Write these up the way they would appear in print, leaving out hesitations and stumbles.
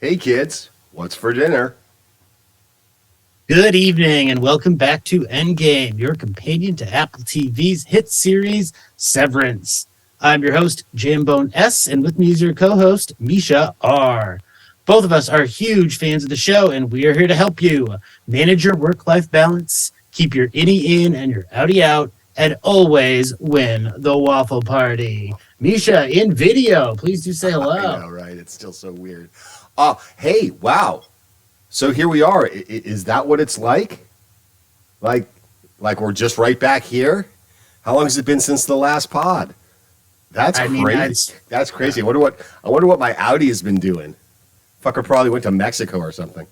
Hey kids, what's for dinner? Good evening and welcome back to EndGame, your companion to Apple TV's hit series, Severance. I'm your host, Jambone S, and with me is your co-host, Misha R. Both of us are huge fans of the show, and we are here to help you manage your work-life balance, keep your innie in and your outie out, and always win the waffle party. Misha, in video, please do say hello. I know, right? It's still so weird. Hey, wow. So here we are. Is that what it's like? Like we're just right back here? How long has it been since the last pod? That's crazy. That's crazy. I wonder what my Audi has been doing. Fucker probably went to Mexico or something.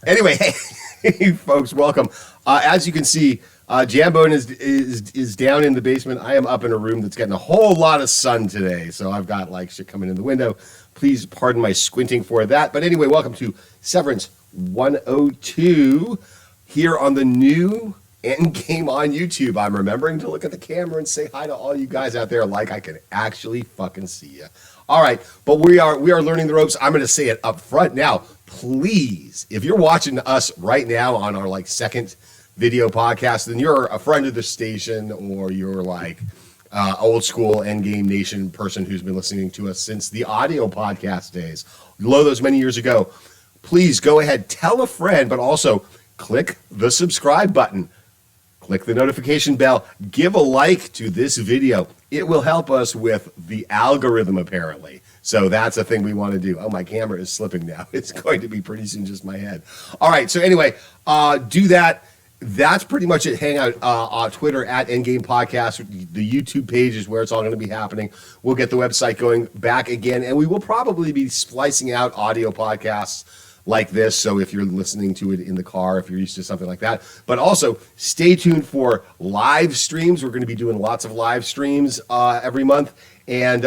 Anyway, hey folks, welcome. As you can see, Jambone is down in the basement. I am up in a room that's getting a whole lot of sun today, so I've got like shit coming in the window. Please pardon my squinting for that. But anyway, welcome to Severance 102 here on the new EndGame on YouTube. I'm remembering to look at the camera and say hi to all you guys out there like I can actually fucking see you. All right, but we are learning the ropes. I'm going to say it up front now. Please, if you're watching us right now on our like second video podcast, then you're a friend of the station, or you're like old school EndGame Nation person who's been listening to us since the audio podcast days, those many years ago. Please go ahead, tell a friend, but also click the subscribe button, click the notification bell, give a like to this video. It will help us with the algorithm, apparently. So that's a thing we want to do. Oh, my camera is slipping now. It's going to be pretty soon just my head. All right, so anyway, do that. That's pretty much it. Hang out on Twitter at EndGame Podcast. The YouTube page is where it's all going to be happening. We'll get the website going back again, and we will probably be splicing out audio podcasts like this. So if you're listening to it in the car, if you're used to something like that, but also stay tuned for live streams. We're going to be doing lots of live streams every month. And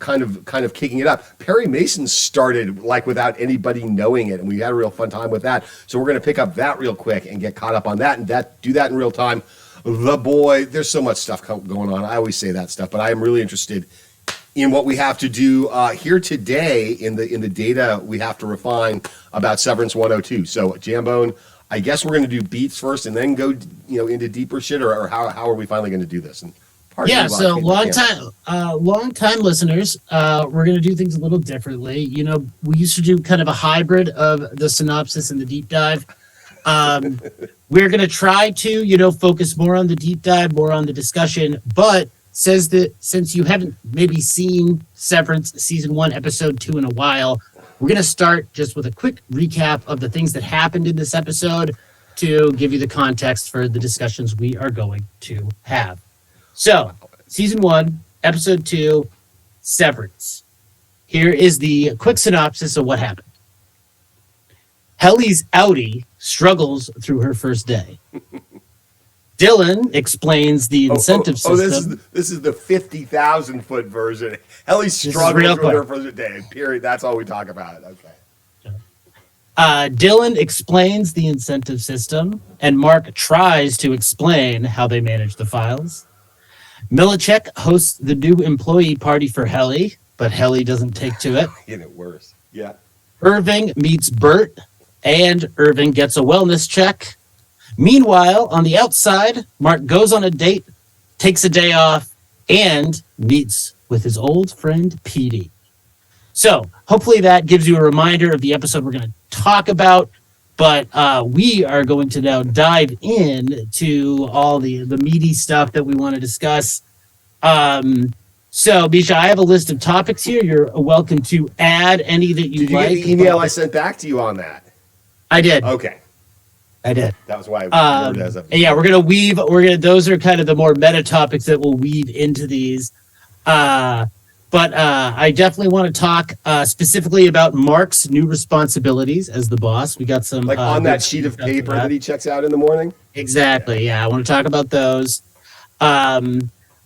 kind of kicking it up. Perry Mason started like without anybody knowing it, and we had a real fun time with that. So we're going to pick up that real quick and get caught up on that, and do that in real time. The boy, there's so much stuff going on. I always say that stuff, but I am really interested in what we have to do here today in the data we have to refine about Severance 102. So Jambone, I guess we're going to do beats first and then go into deeper shit, or how are we finally going to do this? And yeah, so long time listeners, we're going to do things a little differently. We used to do kind of a hybrid of the synopsis and the deep dive. We're going to try to, focus more on the deep dive, more on the discussion, but says that since you haven't maybe seen Severance Season 1, Episode 2 in a while, we're going to start just with a quick recap of the things that happened in this episode to give you the context for the discussions we are going to have. So, Season 1, Episode 2, Severance. Here is the quick synopsis of what happened. Helly's Audi struggles through her first day. Dylan explains the incentive system. This is the 50,000 foot version. Helly's struggling through her first day. Period. That's all we talk about. Okay. Dylan explains the incentive system, and Mark tries to explain how they manage the files. Millicek hosts the new employee party for Helly, but Helly doesn't take to it. Getting it worse. Yeah. Irving meets Bert, and Irving gets a wellness check. Meanwhile, on the outside, Mark goes on a date, takes a day off, and meets with his old friend Petey. So, hopefully that gives you a reminder of the episode we're going to talk about. But we are going to now dive in to all the meaty stuff that we want to discuss. So, Misha, I have a list of topics here. You're welcome to add any that you like. Did you get the email I sent back to you on that? I did. Okay. I did. That was why I yeah, we're going to weave. Those are kind of the more meta topics that will weave into these. But I definitely want to talk specifically about Mark's new responsibilities as the boss. We got some... Like on that sheet of paper that he checks out in the morning? Exactly, yeah. I want to talk about those. I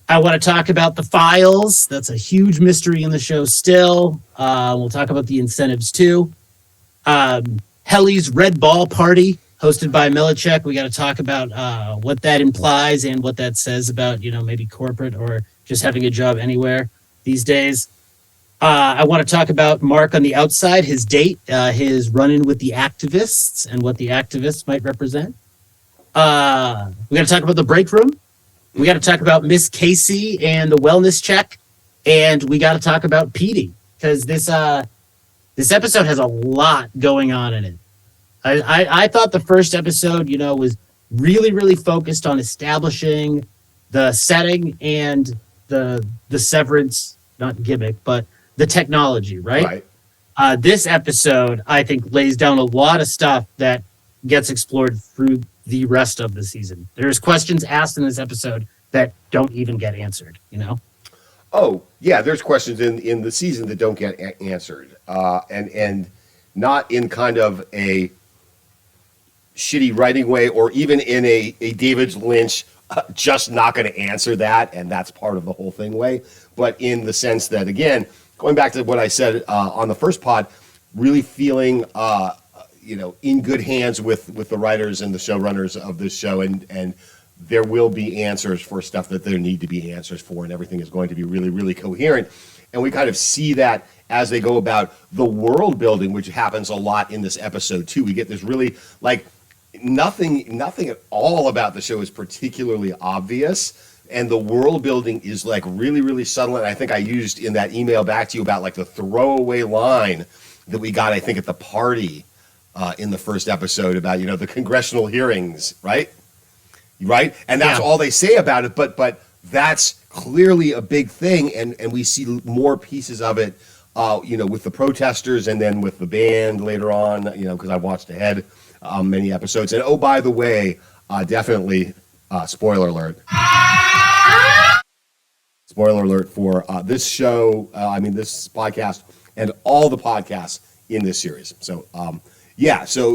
want to talk about the files. That's a huge mystery in the show still. We'll talk about the incentives too. Helly's Red Ball Party, hosted by Millicek. We got to talk about what that implies and what that says about, maybe corporate or just having a job anywhere these days. I want to talk about Mark on the outside, his date, his run-in with the activists, and what the activists might represent. We got to talk about the break room. We got to talk about Miss Casey and the wellness check, and we got to talk about Petey, because this episode has a lot going on in it. I thought the first episode, was really, really focused on establishing the setting and the Severance, not gimmick, but the technology, right? This episode, I think, lays down a lot of stuff that gets explored through the rest of the season. There's questions asked in this episode that don't even get answered, Oh, yeah, there's questions in the season that don't get answered. And not in kind of a shitty writing way, or even in a David Lynch just not going to answer that, and that's part of the whole thing way. But in the sense that, again, going back to what I said on the first pod, really feeling in good hands with the writers and the showrunners of this show, and there will be answers for stuff that there need to be answers for, and everything is going to be really, really coherent. And we kind of see that as they go about the world building, which happens a lot in this episode too. We get this really, like, nothing at all about the show is particularly obvious. And the world building is like really, really subtle. And I think I used in that email back to you about like the throwaway line that we got, I think, at the party in the first episode about, the congressional hearings, right? And that's all they say about it. But that's clearly a big thing. And we see more pieces of it, with the protesters and then with the band later on, because I watched ahead many episodes. And oh, by the way, definitely, spoiler alert. Spoiler alert for this show, this podcast, and all the podcasts in this series. So,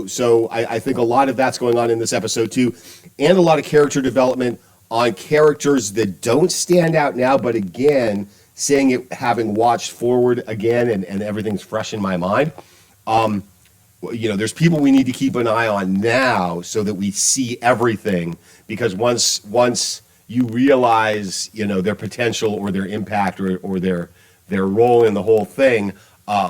so I think a lot of that's going on in this episode too, and a lot of character development on characters that don't stand out now, but again, saying it having watched forward again and everything's fresh in my mind. There's people we need to keep an eye on now so that we see everything, because once you realize, their potential or their impact or their role in the whole thing,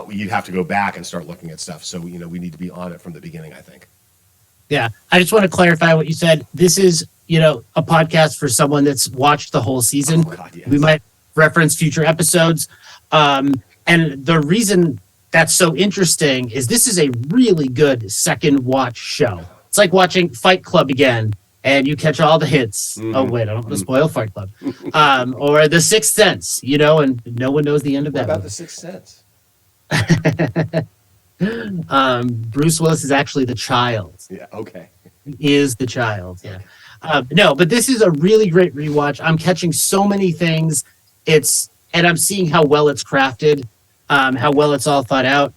you'd have to go back and start looking at stuff. So, we need to be on it from the beginning, I think. Yeah. I just want to clarify what you said. This is, a podcast for someone that's watched the whole season. Oh, God, yes. We might reference future episodes. And the reason that's so interesting is this is a really good second watch show. It's like watching Fight Club again, and you catch all the hits. Mm-hmm. Oh, wait, I don't want to spoil Fight Club. Or The Sixth Sense, and no one knows the end of that. What about The Sixth Sense? Bruce Willis is actually the child. Yeah, okay. He is the child, yeah. No, but this is a really great rewatch. I'm catching so many things. And I'm seeing how well it's crafted, how well it's all thought out.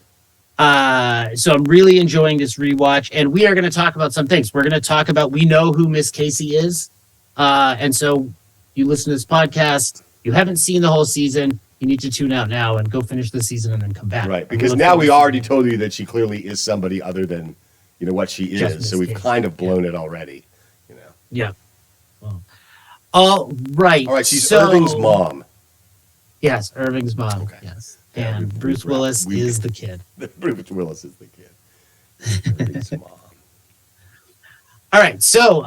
So I'm really enjoying this rewatch, and we are going to talk about some things. We're going to talk about, we know who Miss Casey is. And so you listen to this podcast, you haven't seen the whole season, you need to tune out now and go finish the season and then come back. Right, because now we already told you that she clearly is somebody other than, what she is. So we've kind of blown it already, Yeah. Well, all right. All right, she's Irving's mom. Yes, Irving's mom. Okay. Yes. And Bruce Willis is the kid. Bruce Willis is the kid. Irving's mom. All right, so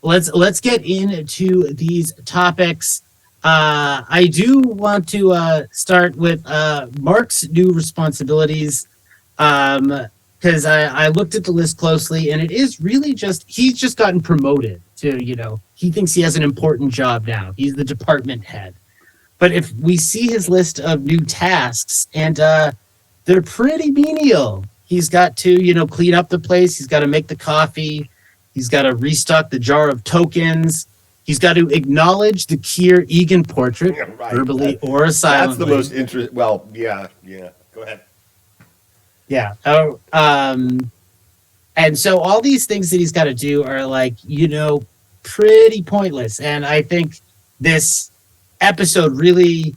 let's get into these topics. I do want to start with Mark's new responsibilities, because I looked at the list closely, and it is really he's just gotten promoted to, he thinks he has an important job now. He's the department head. But if we see his list of new tasks, and they're pretty menial. He's got to, clean up the place. He's got to make the coffee. He's got to restock the jar of tokens. He's got to acknowledge the Keir Egan portrait, verbally or silently. That's the most interesting. Well, yeah. Go ahead. Yeah. And so all these things that he's got to do are pretty pointless. And I think this episode really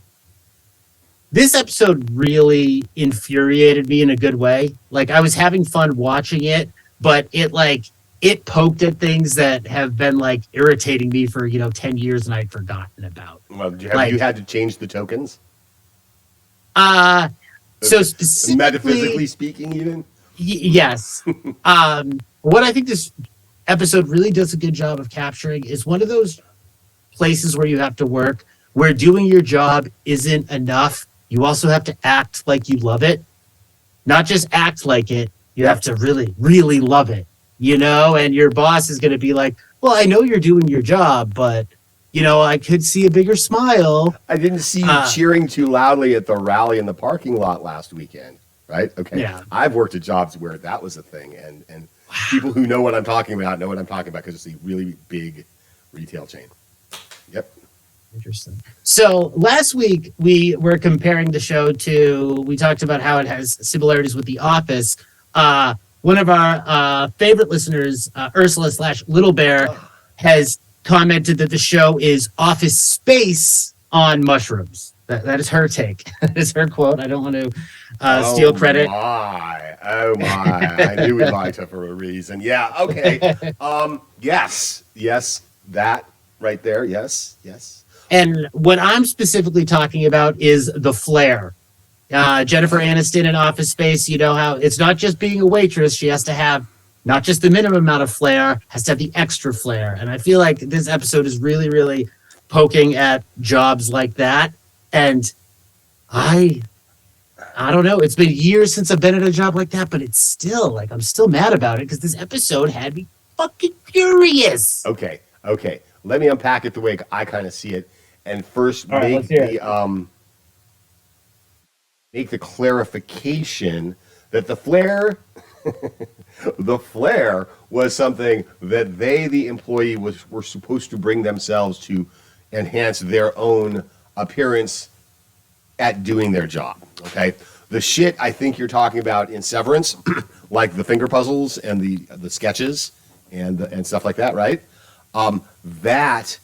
infuriated me in a good way. Like, I was having fun watching it, but it poked at things that have been irritating me for 10 years and I'd forgotten about. Well, have you had to change the tokens? So specifically, Metaphysically speaking, even. Yes. What I think this episode really does a good job of capturing is one of those places where you have to work, where doing your job isn't enough. You also have to act like you love it, not just act like it. You have to really, really love it, and your boss is going to be like, well, I know you're doing your job, but, I could see a bigger smile. I didn't see you cheering too loudly at the rally in the parking lot last weekend, right? Okay. Yeah. I've worked at jobs where that was a thing, and people who know what I'm talking about know what I'm talking about because it's a really big retail chain. Yep. Interesting. So last week we were comparing the show we talked about how it has similarities with The Office. One of our favorite listeners, Ursula/Little Bear, has commented that the show is Office Space on mushrooms. That is her take. That is her quote. I don't want to steal credit. Oh my! I knew we liked her for a reason. Yeah. Okay. Yes. That right there. Yes. And what I'm specifically talking about is the flair. Jennifer Aniston in Office Space, you know how it's not just being a waitress. She has to have not just the minimum amount of flair, has to have the extra flair. And I feel like this episode is really, really poking at jobs like that. And I don't know. It's been years since I've been at a job like that, but it's still like I'm still mad about it because this episode had me fucking furious. Okay. Let me unpack it the way I kind of see it, and first make the clarification that the flair was something that the employee were supposed to bring themselves to enhance their own appearance at doing their job. Okay, the shit I think you're talking about in Severance, like the finger puzzles and the sketches and stuff like that, right? That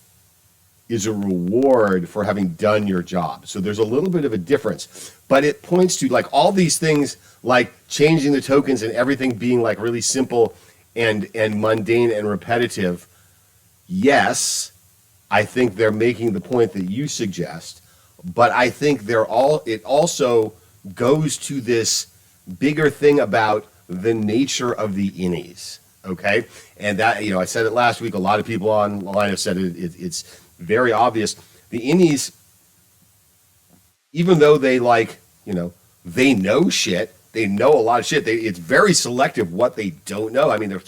is a reward for having done your job. So there's a little bit of a difference, but it points to like all these things, like changing the tokens and everything being like really simple and mundane and repetitive. Yes, I think they're making the point that you suggest, but I think it also goes to this bigger thing about the nature of the innies. Okay. And that, I said it last week. A lot of people online have said it's very obvious. The innies, even though they they know shit, they know a lot of shit. It's very selective what they don't know. I mean,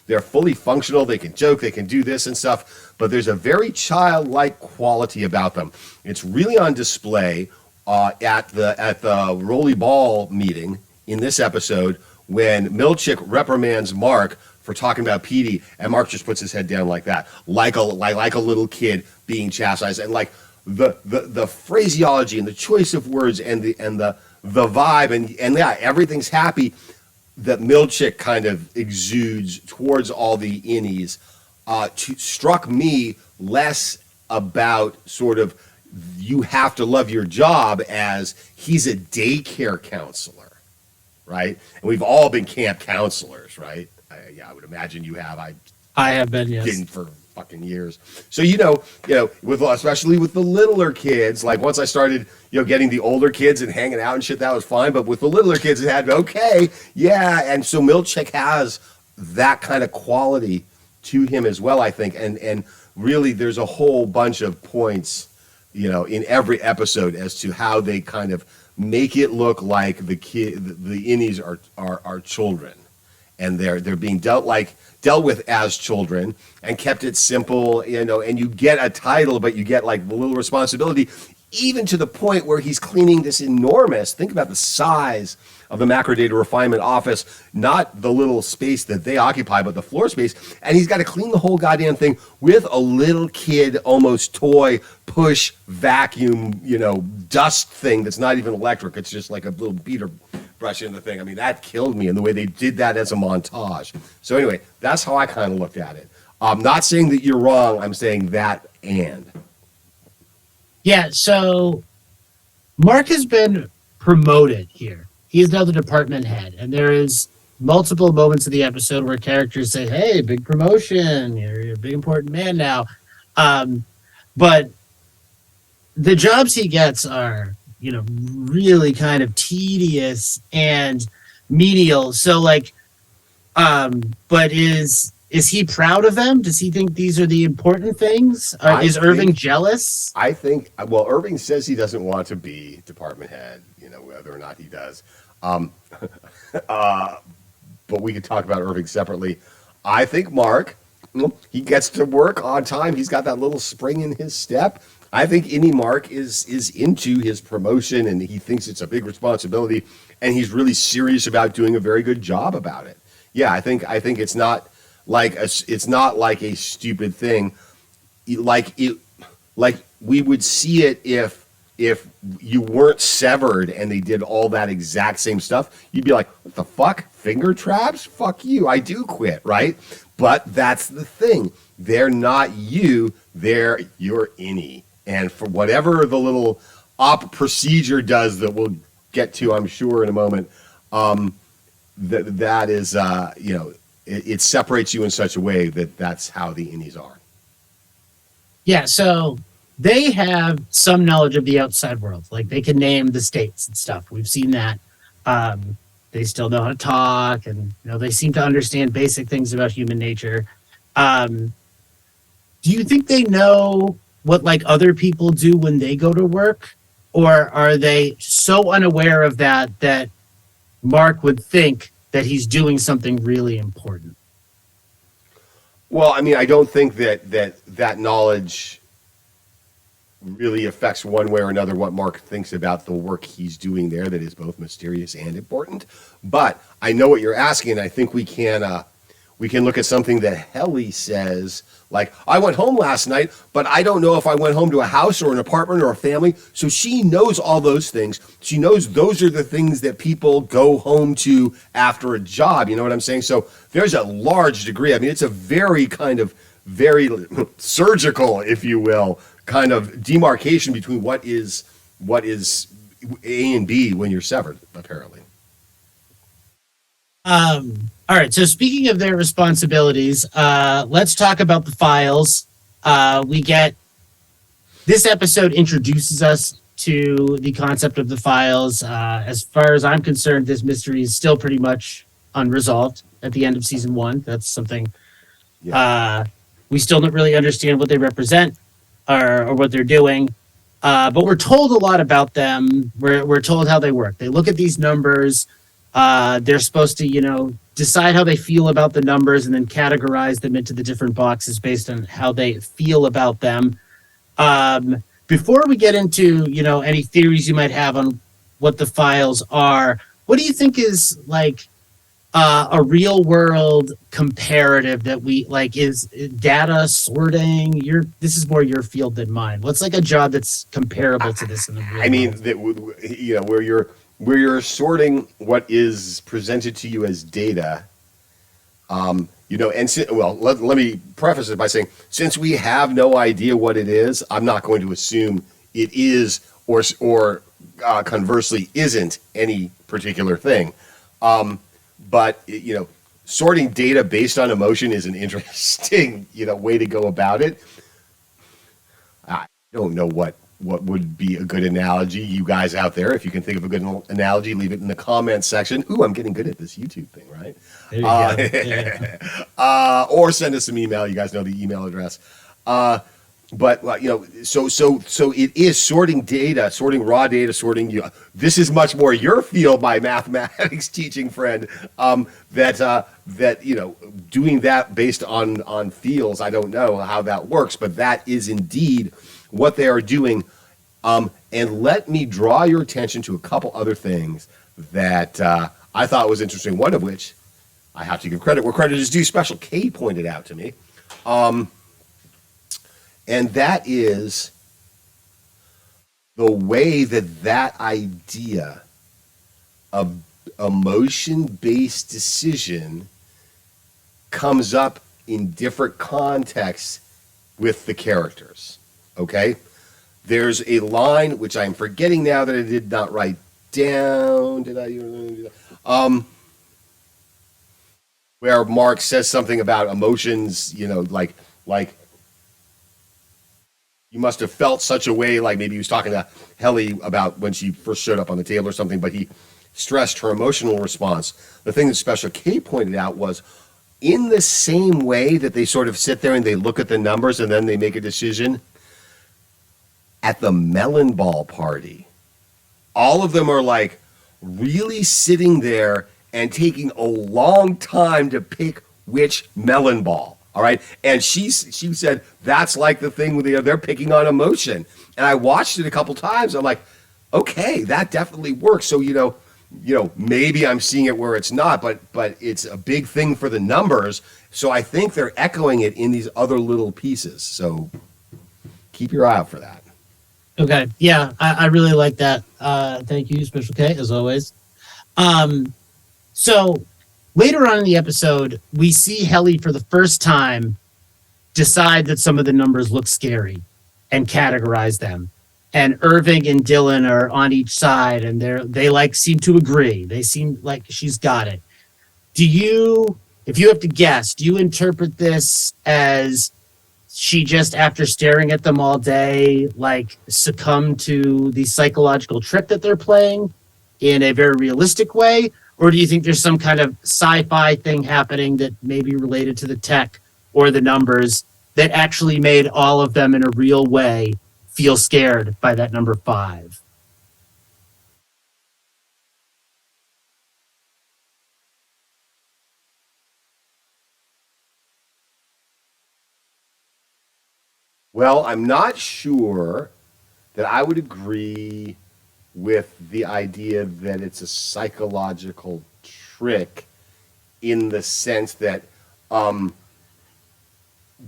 they're fully functional. They can joke, they can do this and stuff, but there's a very childlike quality about them. It's really on display at the Rolly Ball meeting in this episode when Milchick reprimands Mark for talking about Petey, and Mark just puts his head down like that, like a little kid being chastised, and like the phraseology and the choice of words and the vibe and yeah, everything's happy that Milchick kind of exudes towards all the innies struck me less about sort of you have to love your job as he's a daycare counselor, right? And we've all been camp counselors, right? I would imagine you have. I have been, yes. Been for fucking years. So with especially with the littler kids, like once I started, getting the older kids and hanging out and shit, that was fine. But with the littler kids, it had okay, yeah. And so Milchick has that kind of quality to him as well, I think. And really, there's a whole bunch of points, in every episode as to how they kind of make it look like the innies are children. And they're being dealt with as children and kept it simple, and you get a title, but you get like a little responsibility, even to the point where he's cleaning this enormous, think about the size of the macro data refinement office, not the little space that they occupy, but the floor space. And he's got to clean the whole goddamn thing with a little kid, almost toy, push, vacuum, dust thing that's not even electric. It's just like a little beater brush in the thing. I mean, that killed me in the way they did that as a montage. So anyway, that's how I kind of looked at it. I'm not saying that you're wrong. I'm saying that and. Yeah, so Mark has been promoted here. He is now the department head, and there is multiple moments of the episode where characters say, hey, big promotion, you're a big important man now. But the jobs he gets are, really kind of tedious and menial. So like, but is he proud of them? Does he think these are the important things? Is Irving jealous? I think, well, Irving says he doesn't want to be department head, whether or not he does. Um, but we could talk about Irving separately. I think Mark, he gets to work on time. He's got that little spring in his step. I think any Mark is into his promotion, and he thinks it's a big responsibility, and he's really serious about doing a very good job about it. Yeah, I think it's not like it's not like a stupid thing. Like we would see it if you weren't severed and they did all that exact same stuff. You'd be like, what the fuck? Finger traps? Fuck you. I do quit, right? But that's the thing. They're not you. They're your innie. And for whatever the little op procedure does that we'll get to, I'm sure, in a moment, that is, it separates you in such a way that that's how the innies are. Yeah, so they have some knowledge of the outside world. Like they can name the states and stuff. We've seen that. They still know how to talk, and they seem to understand basic things about human nature. Do you think they know what like other people do when they go to work, or are they so unaware of that Mark would think that he's doing something really important? Well, I mean, I don't think that knowledge really affects one way or another what Mark thinks about the work he's doing there. That is both mysterious and important. But I know what you're asking, and I think we can look at something that Helly says. Like, I went home last night, but I don't know if I went home to a house or an apartment or a family. So she knows all those things. She knows those are the things that people go home to after a job. You know what I'm saying? So there's a large degree. I mean, it's a very very surgical, if you will, kind of demarcation between what is A and B when you're severed, apparently. All right. So speaking of their responsibilities, let's talk about the files. We get this episode introduces us to the concept of the files. As far as I'm concerned, this mystery is still pretty much unresolved at the end of season 1. That's something we still don't really understand what they represent or what they're doing. But we're told a lot about them. We're told how they work. They look at these numbers. They're supposed to, decide how they feel about the numbers and then categorize them into the different boxes based on how they feel about them. Before we get into, any theories you might have on what the files are, what do you think is like a real world comparative that we like is data sorting? This is more your field than mine. What's like a job that's comparable to this in the real world? Where you're sorting what is presented to you as data, let me preface it by saying, since we have no idea what it is, I'm not going to assume it is or conversely isn't any particular thing. But sorting data based on emotion is an interesting, way to go about it. I don't know what would be a good analogy. You guys out there, if you can think of a good analogy, leave it in the comments section. Ooh, I'm getting good at this YouTube thing, right? There you go. Or send us an email. You guys know the email address. But so it is sorting data, sorting raw data, sorting. This is much more your field, my mathematics teaching friend. That doing that based on feels. I don't know how that works, but that is indeed what they are doing. And let me draw your attention to a couple other things that I thought was interesting. One of which I have to give credit where credit is due. Special K pointed out to me. And that is the way that idea of emotion-based decision comes up in different contexts with the characters. Okay? There's a line, which I'm forgetting now that I did not write down. Did I? Where Mark says something about emotions, like he must have felt such a way, like maybe he was talking to Helly about when she first showed up on the table or something, but he stressed her emotional response. The thing that Special K pointed out was, in the same way that they sort of sit there and they look at the numbers and then they make a decision, at the melon ball party, all of them are like really sitting there and taking a long time to pick which melon ball. All right. And she said that's like the thing where they're picking on emotion. And I watched it a couple times. I'm like, okay, that definitely works. So, maybe I'm seeing it where it's not, but it's a big thing for the numbers. So I think they're echoing it in these other little pieces. So keep your eye out for that. Okay. Yeah, I really like that. Thank you, Special K, as always. So later on in the episode, we see Helly for the first time decide that some of the numbers look scary and categorize them. And Irving and Dylan are on each side, and they seem to agree. They seem like she's got it. If you have to guess, do you interpret this as she just, after staring at them all day, succumbed to the psychological trick that they're playing in a very realistic way? Or do you think there's some kind of sci-fi thing happening that may be related to the tech or the numbers that actually made all of them in a real way feel scared by that number 5? Well, I'm not sure that I would agree with the idea that it's a psychological trick, in the sense that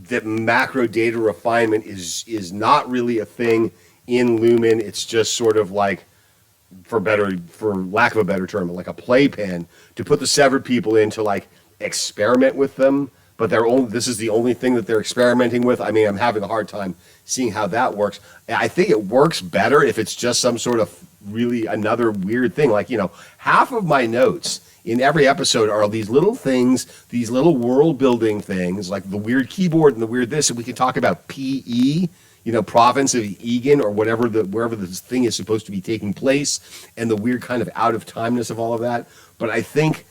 that macro data refinement is not really a thing in Lumen. It's just sort of like, for lack of a better term, like a playpen to put the severed people in to like experiment with them. But this is the only thing that they're experimenting with. I mean, I'm having a hard time seeing how that works. I think it works better if it's just some sort of really another weird thing. Like, half of my notes in every episode are these little things, these little world building things, like the weird keyboard and the weird this. And we can talk about PE, province of Egan, or wherever this thing is supposed to be taking place, and the weird kind of out of timeness of all of that. But I think,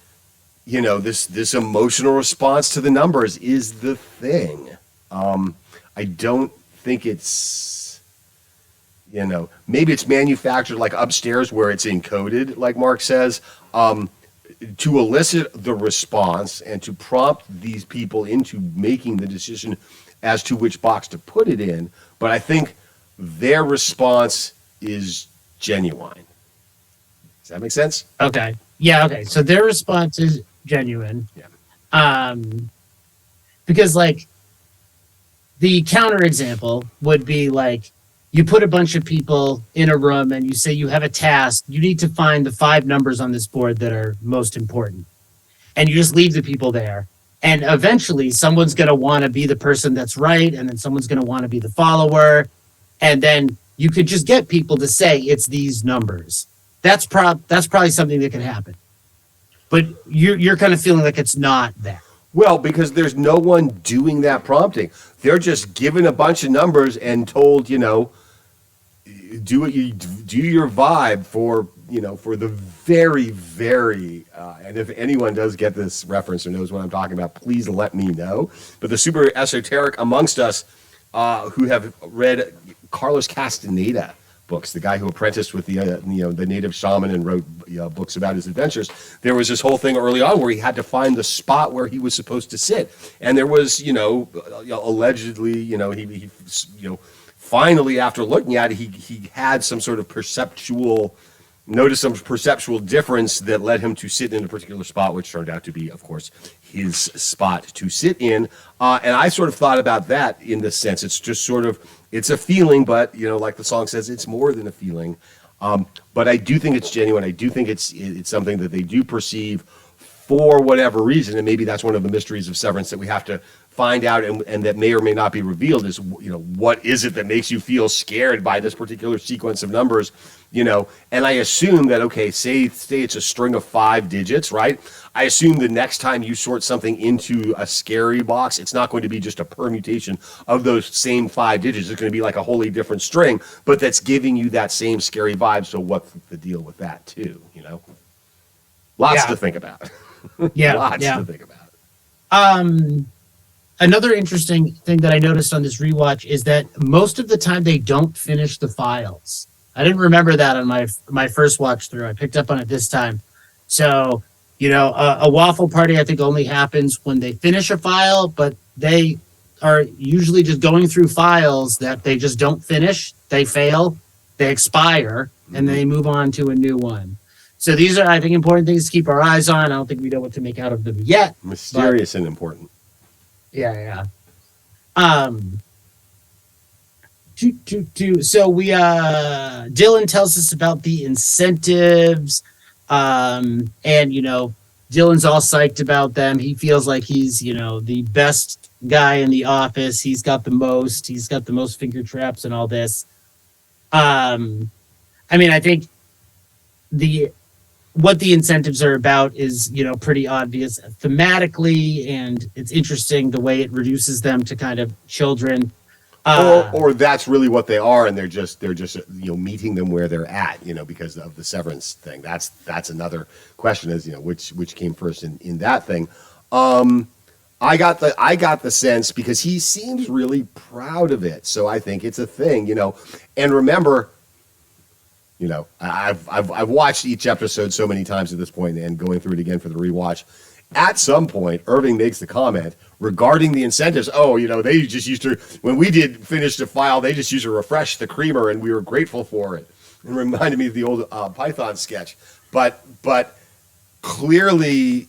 this emotional response to the numbers is the thing. I don't think it's, maybe it's manufactured like upstairs where it's encoded, like Mark says, to elicit the response and to prompt these people into making the decision as to which box to put it in. But I think their response is genuine. Does that make sense? Okay. Yeah, okay. So their response is genuine. Yeah. Because the counterexample would be you put a bunch of people in a room and you say you have a task. You need to find the 5 numbers on this board that are most important. And you just leave the people there. And eventually someone's going to want to be the person that's right, and then someone's going to want to be the follower. And then you could just get people to say it's these numbers. That's probably something that can happen. But you're kind of feeling like it's not that. Well, because there's no one doing that prompting. They're just given a bunch of numbers and told, do your vibe for the very, very, and if anyone does get this reference or knows what I'm talking about, please let me know. But the super esoteric amongst us who have read Carlos Castaneda books, the guy who apprenticed with the native shaman and wrote books about his adventures, there was this whole thing early on where he had to find the spot where he was supposed to sit, and there was allegedly he finally, after looking at it, he had some sort of perceptual difference that led him to sit in a particular spot, which turned out to be, of course, his spot to sit in. And I sort of thought about that in the sense it's just sort of, it's a feeling, but like the song says, it's more than a feeling. But I do think it's genuine. I do think it's something that they do perceive for whatever reason, and maybe that's one of the mysteries of Severance that we have to find out, and that may or may not be revealed, is, what is it that makes you feel scared by this particular sequence of numbers, and I assume that, okay, say it's a string of 5 digits, right? I assume the next time you sort something into a scary box, it's not going to be just a permutation of those same 5 digits. It's going to be like a wholly different string, but that's giving you that same scary vibe. So what's the deal with that too? Lots to think about. Lots to think about. Another interesting thing that I noticed on this rewatch is that most of the time they don't finish the files. I didn't remember that on my first watch through. I picked up on it this time. So, a waffle party I think only happens when they finish a file, but they are usually just going through files that they just don't finish. They fail, they expire, and they move on to a new one. So these are, I think, important things to keep our eyes on. I don't think we know what to make out of them yet. Mysterious and important. Yeah. So we Dylan tells us about the incentives, and Dylan's all psyched about them. He feels like he's the best guy in the office. He's got the most finger traps and all this. I think what the incentives are about is pretty obvious thematically, and it's interesting the way it reduces them to kind of children. Or that's really what they are, and they're just meeting them where they're at, because of the severance thing. That's another question, is which came first in that thing. I got the sense, because he seems really proud of it, so I think it's a thing, And remember, I've watched each episode so many times at this point, and going through it again for the rewatch. At some point, Irving makes the comment regarding the incentives. Oh, they just used to, when we did finish the file, they just used to refresh the creamer, and we were grateful for it. It reminded me of the old Python sketch. But clearly,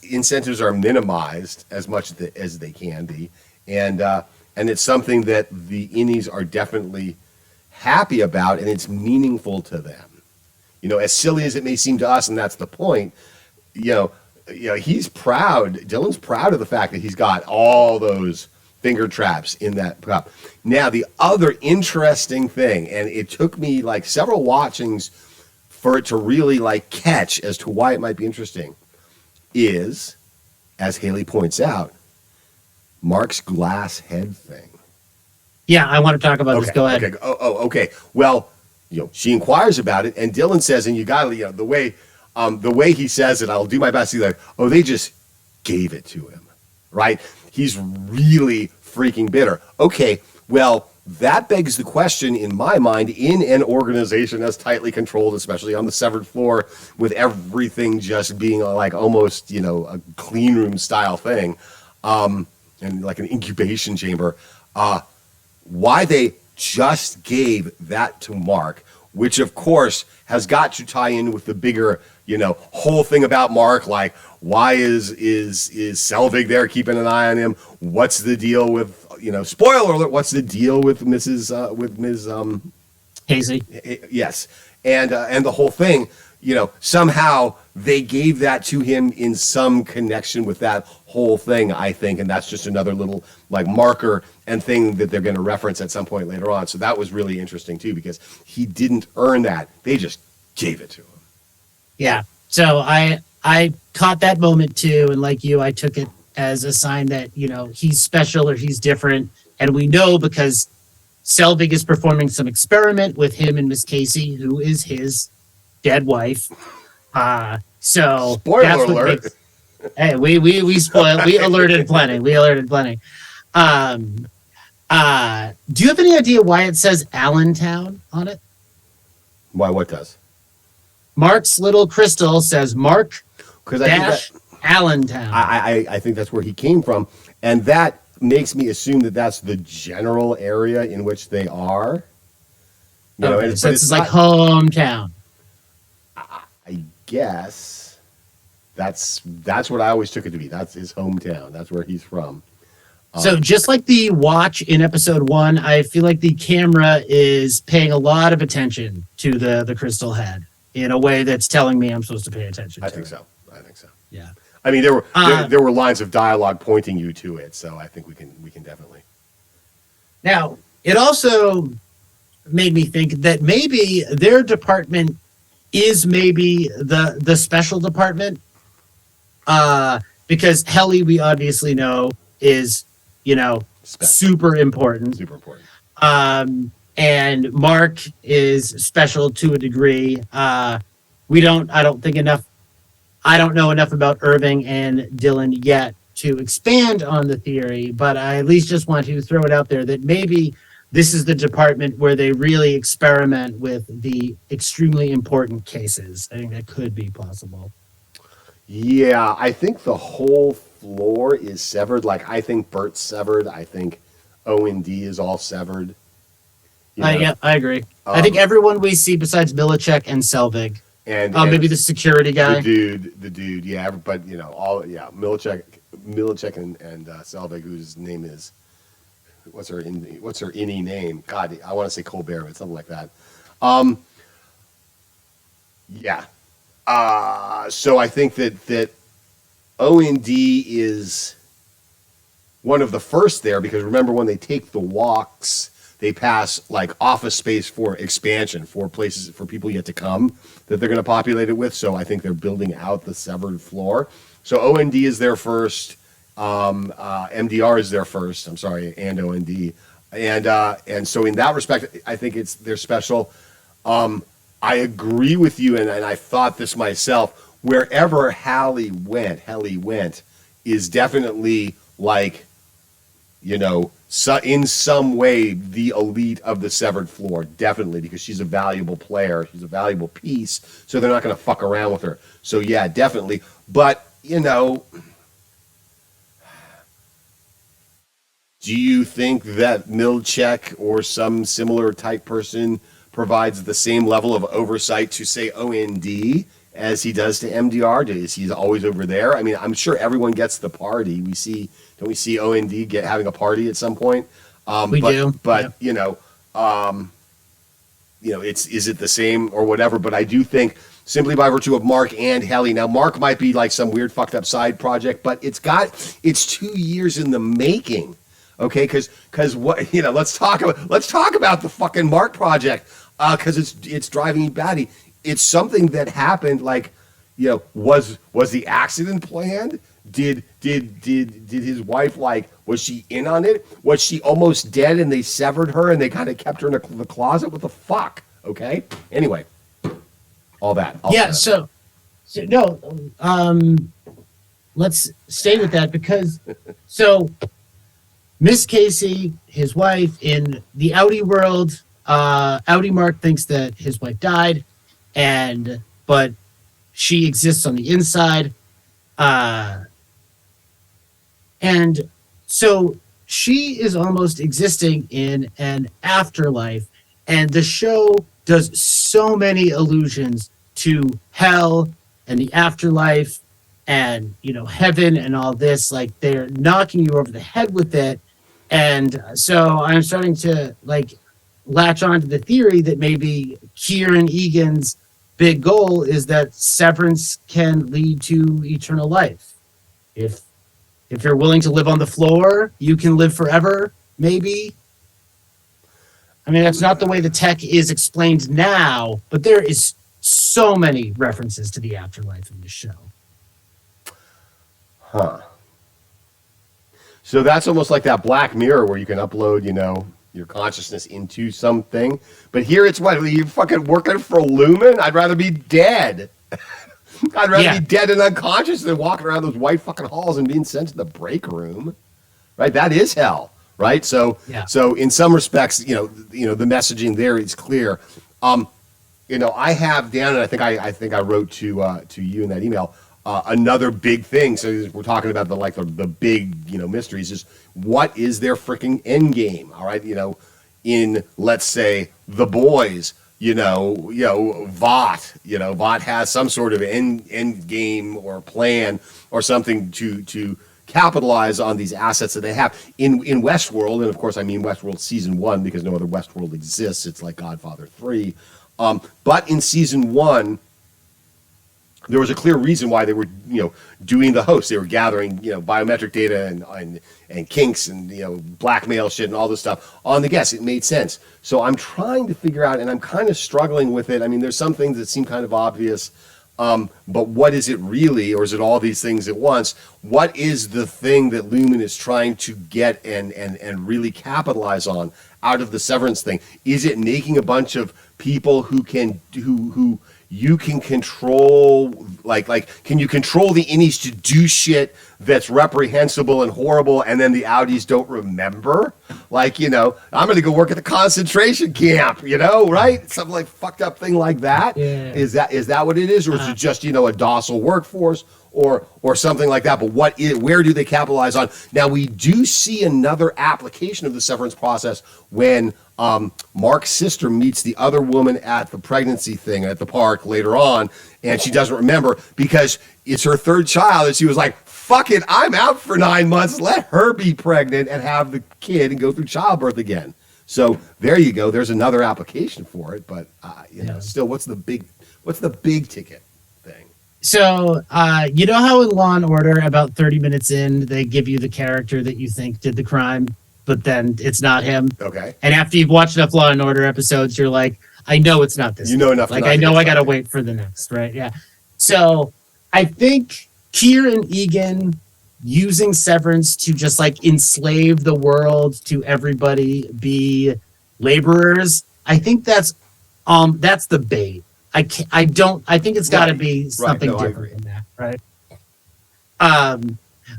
incentives are minimized as much as they can be, and it's something that the innies are definitely happy about, and it's meaningful to them. As silly as it may seem to us, and that's the point. He's proud. Dylan's proud of the fact that he's got all those finger traps in that cup. Now, the other interesting thing, and it took me like several watchings for it to really catch as to why it might be interesting, is, as Haley points out, Mark's glass head thing. Yeah, I want to talk about this. Go ahead. Okay. Okay. Well, she inquires about it, and Dylan says, and you got to, the way he says it, I'll do my best. He's like, oh, they just gave it to him, right? He's really freaking bitter. Okay, well, that begs the question in my mind, in an organization as tightly controlled, especially on the severed floor, with everything just being almost, a clean room style thing, and like an incubation chamber, why they just gave that to Mark, which of course has got to tie in with the bigger, whole thing about Mark, like why is Selvig there keeping an eye on him? What's the deal with, spoiler alert, what's the deal with Ms. Casey? Yes. And the whole thing, somehow they gave that to him in some connection with that whole thing, I think, and that's just another little marker and thing that they're going to reference at some point later on. So that was really interesting too, because he didn't earn that; they just gave it to him. Yeah. So I caught that moment too, and like you, I took it as a sign that he's special or he's different, and we know because Selvig is performing some experiment with him and Miss Casey, who is his dead wife. So spoiler that's what alert. Hey, we spoiled. We alerted plenty. Do you have any idea why it says Allentown on it? Why? What does? Mark's little crystal says Mark dash Allentown. I think that's where he came from, and that makes me assume that that's the general area in which they are. Okay, so it's like hometown. I guess that's what I always took it to be. That's his hometown. That's where he's from. So just like the watch in episode 1, I feel like the camera is paying a lot of attention to the crystal head in a way that's telling me I'm supposed to pay attention to I think it. so. Yeah. I mean, there were lines of dialogue pointing you to it, so I think we can definitely. Now, it also made me think that maybe their department is maybe the special department, because Helly, we obviously know, is, Special. super important. Super important. And Mark is special to a degree. We don't, I don't think enough, I don't know enough about Irving and Dylan yet to expand on the theory, but I at least just want to throw it out there that maybe this is the department where they really experiment with the extremely important cases. I think that could be possible. Yeah, I think the whole floor is severed. Like, I think Bert's severed. I think O&D is all severed. Yeah, I agree. I think everyone we see besides Millicek and Selvig, and maybe the security guy, the dude, yeah. But Millicek and Selvig, whose name is what's her innie name? God, I want to say Colbert, but something like that. Yeah. So I think that O&D is one of the first there, because remember, when they take the walks, they pass like office space for expansion, for places for people yet to come that they're going to populate it with. So I think they're building out the severed floor. So O&D is there first. MDR is there first. I'm sorry, and O&D, and so in that respect, I think they're special. I agree with you, and I thought this myself. Wherever Helly went is definitely like, in some way the elite of the severed floor, definitely, because she's a valuable player, she's a valuable piece, so they're not going to fuck around with her. So yeah, definitely. But do you think that Milcek or some similar type person provides the same level of oversight to, say, O&D as he does to MDR? Is he always over there? I mean, I'm sure everyone gets the party. Don't we see O&D having a party at some point? We do. But yeah. Is it the same or whatever? But I do think, simply by virtue of Mark and Helly. Now, Mark might be like some weird fucked up side project, but it's 2 years in the making. Okay, because what let's talk about the fucking Mark project, because it's driving me batty. It's something that happened. Like, was the accident planned? Did his wife, was she in on it? Was she almost dead and they severed her and they kind of kept her in the closet? What the fuck? Okay. Anyway, all that. So no. Let's stay with that, because Miss Casey, his wife, in the Audi world, Audi Mark thinks that his wife died, but she exists on the inside. And so she is almost existing in an afterlife, and the show does so many allusions to hell and the afterlife and, heaven and all this. Like, they're knocking you over the head with it. And so I'm starting to latch on to the theory that maybe Kieran Egan's big goal is that severance can lead to eternal life. If you're willing to live on the floor, you can live forever, maybe. I mean, that's not the way the tech is explained now, but there is so many references to the afterlife in the show. Huh. So that's almost like that Black Mirror where you can upload, your consciousness into something. But here it's what? Are you fucking working for Lumen? I'd rather be dead. I'd rather be dead and unconscious than walking around those white fucking halls and being sent to the break room. Right? That is hell. Right? So in some respects, the messaging there is clear. I have down, and I think I wrote to you in that email, another big thing. So we're talking about the big mysteries. Is what is their freaking end game? All right, in, let's say, The Boys. Vought. Vought has some sort of end game or plan or something to capitalize on these assets that they have in Westworld. And of course, I mean Westworld season 1, because no other Westworld exists. It's like Godfather 3. But in season 1, there was a clear reason why they were, doing the host. They were gathering, biometric data and kinks and, blackmail shit and all this stuff on the guests. It made sense. So I'm trying to figure out, and I'm kind of struggling with it. I mean, there's some things that seem kind of obvious, but what is it really, or is it all these things at once? What is the thing that Lumen is trying to get and really capitalize on out of the Severance thing? Is it making a bunch of people who you can control, can you control the innies to do shit that's reprehensible and horrible, and then the outies don't remember? I'm going to go work at the concentration camp, right? Something like fucked up thing like that. Yeah. Is that what it is, or is it just a docile workforce or something like that? But where do they capitalize on? Now we do see another application of the Severance process when Mark's sister meets the other woman at the pregnancy thing at the park later on, and she doesn't remember because it's her third child, and she was like, fuck it, I'm out for 9 months, let her be pregnant and have the kid and go through childbirth again. So there you go, there's another application for it, but still, what's the big ticket thing? So, you know how in Law and Order, about 30 minutes in, they give you the character that you think did the crime, but then it's not him? Okay. And after you've watched enough Law and Order episodes, you're like, I know it's not this. You know enough. Like, I know I got to wait for the next, right? Yeah. So, I think Keir and Egan using Severance to just enslave the world to everybody be laborers, I think that's the bait. I think it's got to be something different than that, right?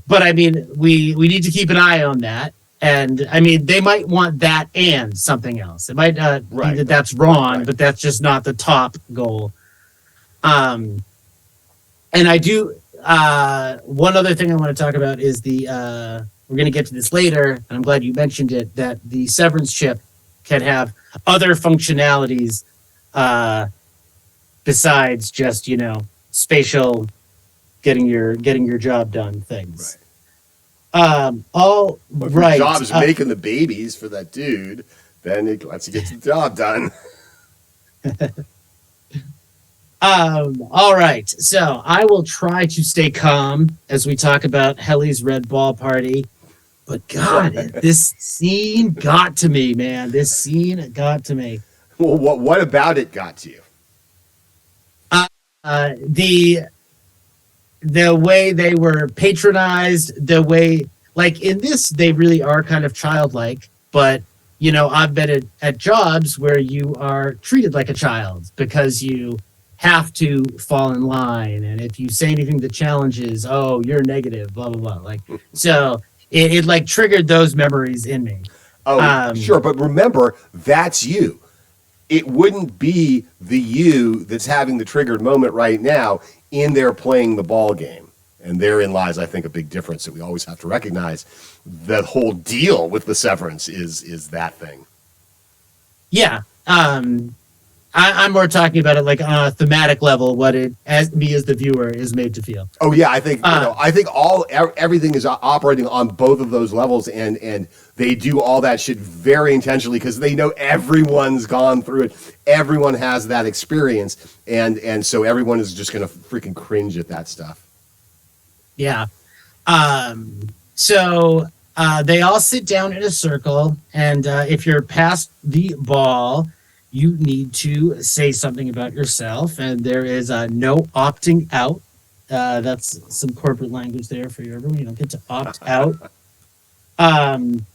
But I mean, we need to keep an eye on that, and I mean, they might want that and something else. It might not be that that's wrong, but that's just not the top goal. And I do. One other thing I want to talk about is we're going to get to this later, and I'm glad you mentioned it, that the Severance chip can have other functionalities besides just, spatial getting your job done things. Right. All if right. Your job is making the babies for that dude, then it lets you get the job done. All right. So I will try to stay calm as we talk about Helly's Red Ball Party. But God, this scene got to me, man. This scene got to me. Well, what about it got to you? The way they were patronized, the way, in this, they really are kind of childlike. But, I've been at jobs where you are treated like a child because you have to fall in line. And if you say anything that challenges, oh, you're negative, blah, blah, blah. So it triggered those memories in me. Oh, sure. But remember, that's you. It wouldn't be the you that's having the triggered moment right now in there playing the ball game. And therein lies, I think, a big difference that we always have to recognize. The whole deal with the Severance is that thing. Yeah. I'm more talking about it on a thematic level, what it, as me as the viewer, is made to feel. Oh yeah, I think everything is operating on both of those levels, and they do all that shit very intentionally because they know everyone's gone through it, everyone has that experience, and so everyone is just gonna freaking cringe at that stuff. Yeah. So they all sit down in a circle, and if you're past the ball, you need to say something about yourself, and there is no opting out. That's some corporate language there for you, everyone. You don't get to opt out. And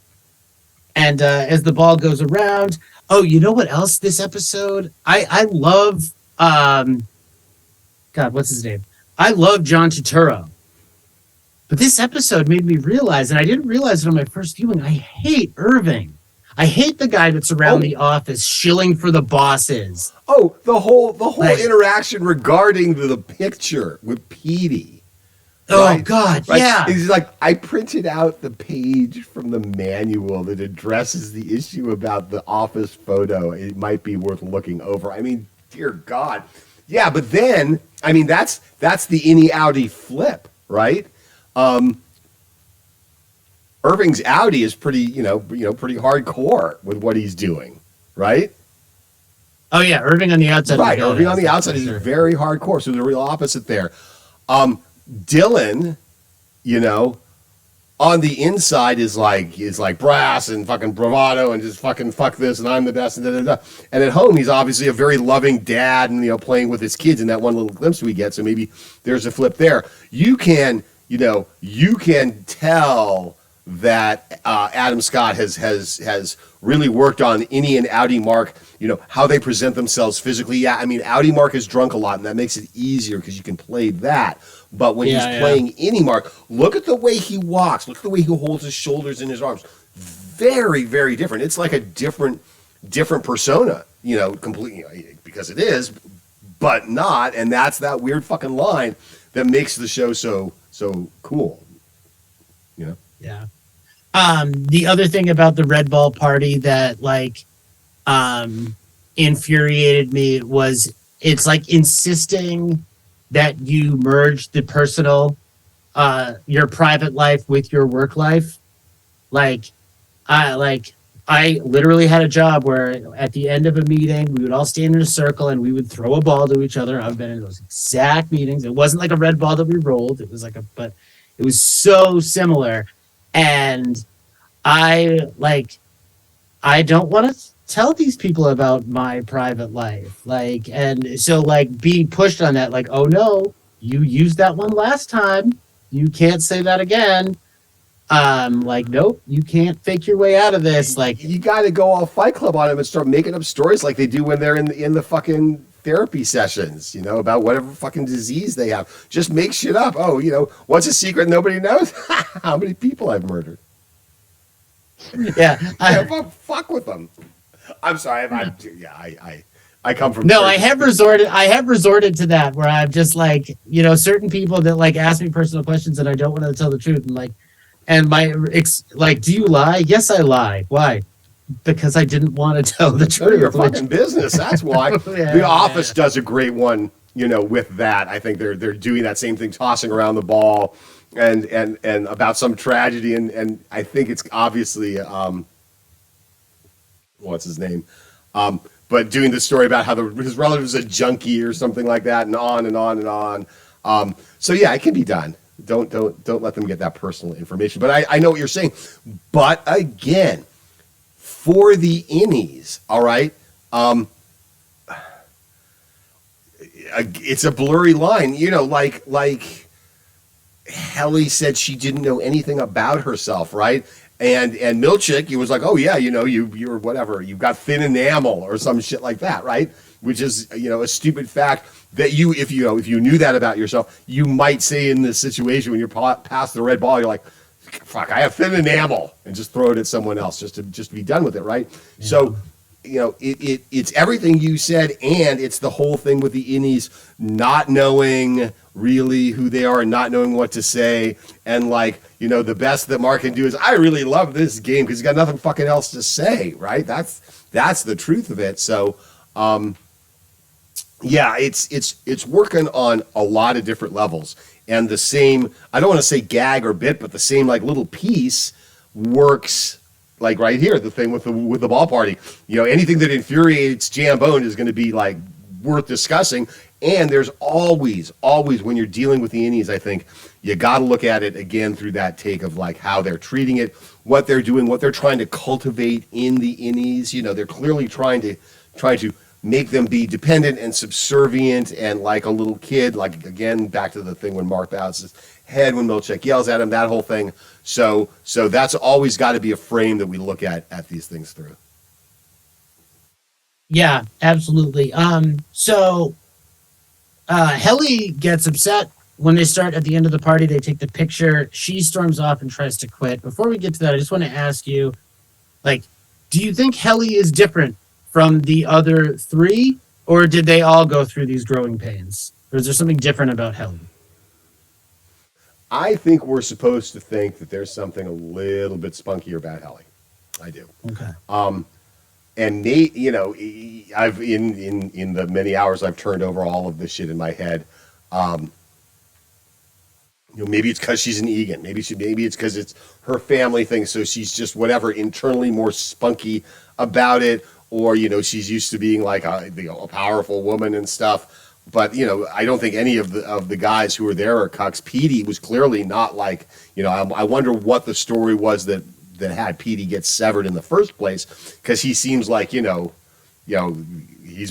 as the ball goes around, oh, you know what else this episode? I love, God, what's his name? I love John Turturro. But this episode made me realize, and I didn't realize it on my first viewing, I hate Irving. I hate the guy that's around the office shilling for the bosses. Oh, the whole interaction regarding the picture with Petey. Oh, right? God, right? Yeah. He's like, I printed out the page from the manual that addresses the issue about the office photo. It might be worth looking over. I mean, dear God. Yeah, but then, I mean, that's the innie outie flip, right? Irving's outie is pretty, pretty hardcore with what he's doing, right? Oh yeah, Irving on the outside. Right, is Irving on badass, the that's outside for is sure. very hardcore. So the real opposite there. Dylan, you know, on the inside is like brass and fucking bravado and just fucking fuck this and I'm the best and da da da. And at home he's obviously a very loving dad and playing with his kids in that one little glimpse we get. So maybe there's a flip there. You can tell that Adam Scott has really worked on Innie and Outie Mark, how they present themselves physically. Yeah, I mean, Outie Mark is drunk a lot, and that makes it easier because you can play that. But when he's playing Innie Mark, look at the way he walks. Look at the way he holds his shoulders in his arms. Very, very different. It's like a different persona, completely, because it is, but not. And that's that weird fucking line that makes the show so cool. Yeah. The other thing about the Red Ball party that infuriated me was it's like insisting that you merge the personal, your private life with your work life. Like, I literally had a job where at the end of a meeting, we would all stand in a circle and we would throw a ball to each other. I've been in those exact meetings. It wasn't like a red ball that we rolled. It was but it was so similar. And I don't want to tell these people about my private life. And so being pushed on that, oh no, you used that one last time. You can't say that again. Nope, you can't fake your way out of this. You got to go all Fight Club on them and start making up stories like they do when they're in the fucking therapy sessions, about whatever fucking disease they have. Just make shit up. Oh, what's a secret nobody knows? How many people I've murdered. Yeah, fuck with them. I'm sorry. I come from. No, I have resorted to that where I'm just certain people that ask me personal questions and I don't want to tell the truth and do you lie? Yes, I lie. Why? Because I didn't want to tell the truth. Your fucking business. That's why. The Office does a great one, with that. I think they're doing that same thing, tossing around the ball, and about some tragedy, and I think it's obviously what's his name, but doing the story about how his relative is a junkie or something like that, and on and on and on. So yeah, it can be done. Don't let them get that personal information. But I know what you're saying. But again, for the innies, all right, it's a blurry line. Like Helly said she didn't know anything about herself, right? And Milchick, he was like, oh yeah, you're whatever, you've got thin enamel or some shit like that, right? Which is a stupid fact that if you knew that about yourself, you might say in this situation when you're past the red ball, you're like, fuck, I have thin enamel, and just throw it at someone else just to be done with it, right? Yeah. So it's everything you said, and it's the whole thing with the innies not knowing really who they are and not knowing what to say, and the best that Mark can do is, I really love this game because he's got nothing fucking else to say, right? That's the truth of it. So yeah, it's working on a lot of different levels, and the same, I don't want to say gag or bit, but the same little piece works. Like right here, the thing with the ball party, anything that infuriates Jambone is going to be worth discussing. And there's always when you're dealing with the innies, I think you got to look at it again through that take of how they're treating it, what they're doing, what they're trying to cultivate in the innies. They're clearly trying to make them be dependent and subservient and like a little kid. Again, back to the thing when Mark bows his head when Milchick yells at him, that whole thing. So that's always got to be a frame that we look at these things through. Yeah, absolutely. So Helly gets upset when they start at the end of the party. They take the picture. She storms off and tries to quit. Before we get to that, I just want to ask you, do you think Helly is different from the other three, or did they all go through these growing pains? Or is there something different about Helly? I think we're supposed to think that there's something a little bit spunkier about Helly. I do. Okay. And Nate, I've in the many hours I've turned over all of this shit in my head. Maybe it's because she's an Egan. Maybe it's because it's her family thing. So she's just whatever internally more spunky about it, or she's used to being like a powerful woman and stuff. But I don't think any of the guys who were there are cucks. Petey was clearly not like I wonder what the story was that had Petey get severed in the first place, because he seems like he's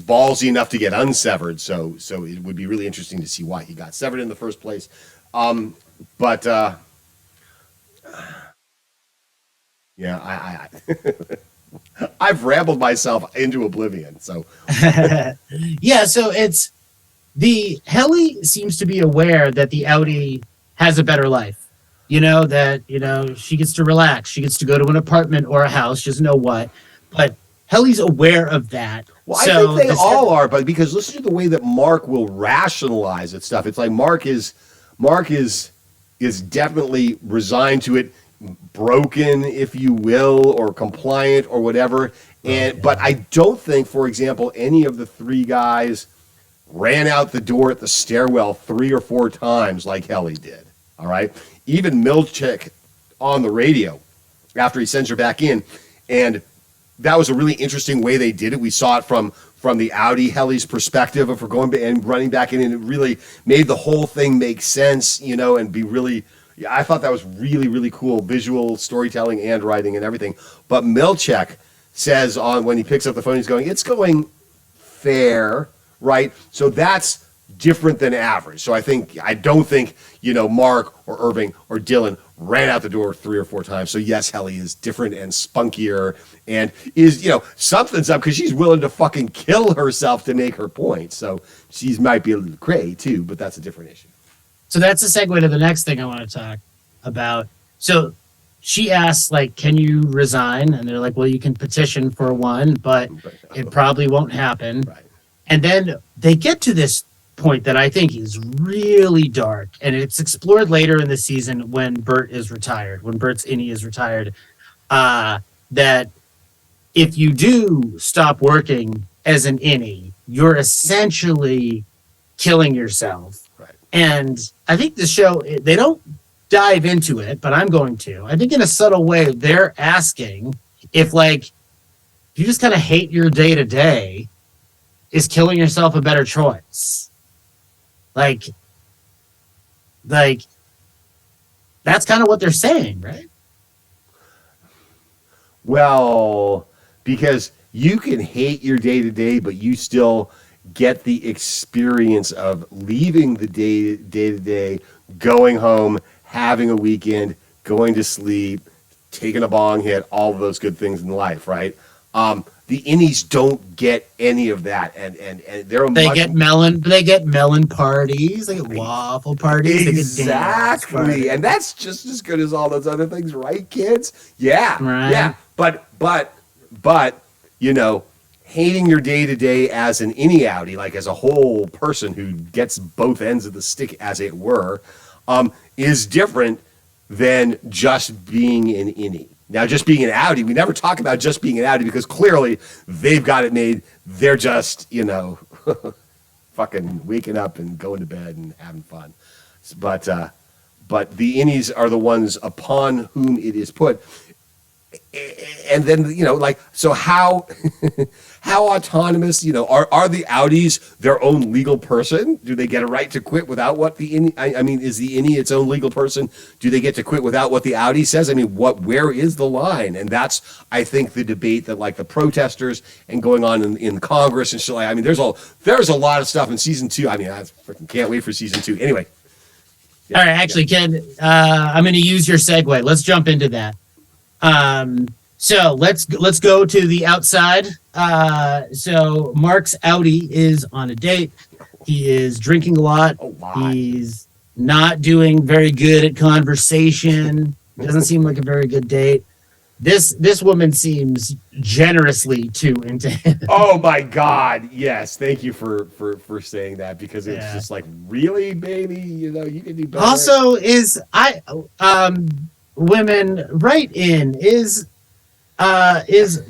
ballsy enough to get unsevered. So it would be really interesting to see why he got severed in the first place. But yeah, I've rambled myself into oblivion. So yeah, so it's the Helly seems to be aware that the Audi has a better life. That she gets to relax, she gets to go to an apartment or a house, she doesn't know what, but Helly's aware of that. Well, I think they all are, but because listen to the way that Mark will rationalize it stuff. It's like Mark is definitely resigned to it, broken, if you will, or compliant or whatever. But I don't think, for example, any of the three guys ran out the door at the stairwell 3 or 4 times like Helly did. All right. Even Milchick on the radio after he sends her back in. And that was a really interesting way they did it. We saw it from the Audi Helly's perspective of her going and running back in, and it really made the whole thing make sense, and be really, I thought that was really, really cool visual storytelling and writing and everything. But Milchick says when he picks up the phone, he's going, it's going fair, right? So that's different than average. So I don't think, Mark or Irving or Dylan ran out the door 3 or 4 times. So yes, Helly is different and spunkier and is, something's up because she's willing to fucking kill herself to make her point. So she might be a little cray too, but that's a different issue. So that's a segue to the next thing I want to talk about. So she asks, like, can you resign? And they're like, well, you can petition for one, but it probably won't happen. Right. And then they get to this point that I think is really dark, and it's explored later in the season when Bert is retired, when Bert's innie is retired, that if you do stop working as an innie, you're essentially killing yourself. Right. And I think the show, they don't dive into it, but I'm going to. I think in a subtle way, they're asking if, like, you just kind of hate your day-to-day, is killing yourself a better choice? Like that's kind of what they're saying, right? Well, because you can hate your day-to-day, but you still get the experience of leaving the day-to-day, going home, having a weekend, going to sleep, taking a bong hit, all of those good things in life, right? The innies don't get any of that, and they get mellon parties, they get waffle parties, exactly, and that's just as good as all those other things, right, kids? Yeah, right. Yeah, but hating your day to day as an innie outie, like as a whole person who gets both ends of the stick, as it were, is different than just being an innie. Now, just being an outie, we never talk about just being an outie because clearly they've got it made. They're just, fucking waking up and going to bed and having fun. But the innies are the ones upon whom it is put. And then, so how autonomous, are the outies their own legal person? Do they get a right to quit without what the innie, is the innie its own legal person? Do they get to quit without what the outie says? Where is the line? And that's, I think, the debate that, like, the protesters and going on in Congress and shit. There's a lot of stuff in season 2. I freaking can't wait for season 2. Anyway. Yeah, all right, actually, Ken, I'm going to use your segue. Let's jump into that. So let's go to the outside. So Mark's outie is on a date. He is drinking a lot. He's not doing very good at conversation. Doesn't seem like a very good date. This woman seems generously too into him. Oh my God! Yes, thank you for saying that, because it's just like, really, baby, you can do better. Also, women write in, is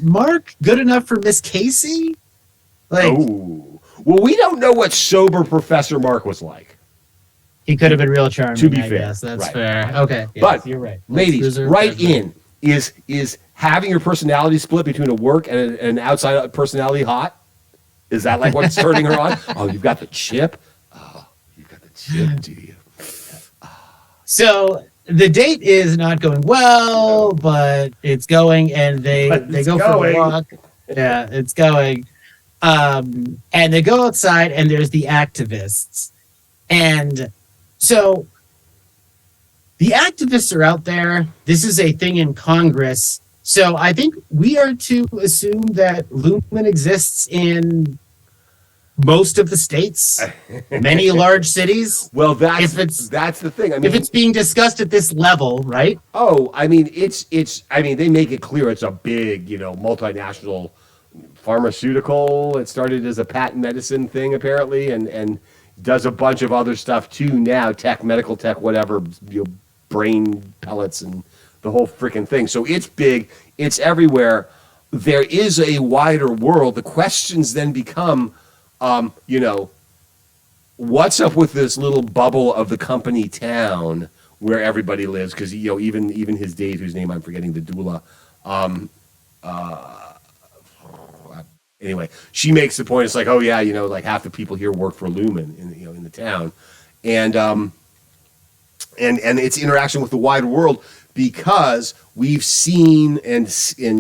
Mark good enough for Miss Casey? Well, we don't know what sober Professor Mark was like. He could have been real charming. To be I fair, guess. That's right. fair. Okay, but you're right. Ladies, write in. is having your personality split between a work and an outside personality hot? Is that like what's turning her on? Oh, you've got the chip. Oh, you've got the chip, do you? So the date is not going well, but it's going, and they go for a walk. Yeah, it's going. And they go outside, and there's the activists. And so the activists are out there. This is a thing in Congress. So I think we are to assume that Lumen exists in most of the states, many large cities. Well, that's the thing. I mean, if it's being discussed at this level, right? Oh, I mean, I mean, they make it clear it's a big, multinational pharmaceutical. It started as a patent medicine thing, apparently, and does a bunch of other stuff too now, medical tech, whatever, brain pellets and the whole freaking thing. So it's big. It's everywhere. There is a wider world. The questions then become, what's up with this little bubble of the company town where everybody lives? Because even his date, whose name I'm forgetting, the doula. Anyway, she makes the point. It's like, oh yeah, like half the people here work for Lumen in the town, and its interaction with the wider world, because we've seen and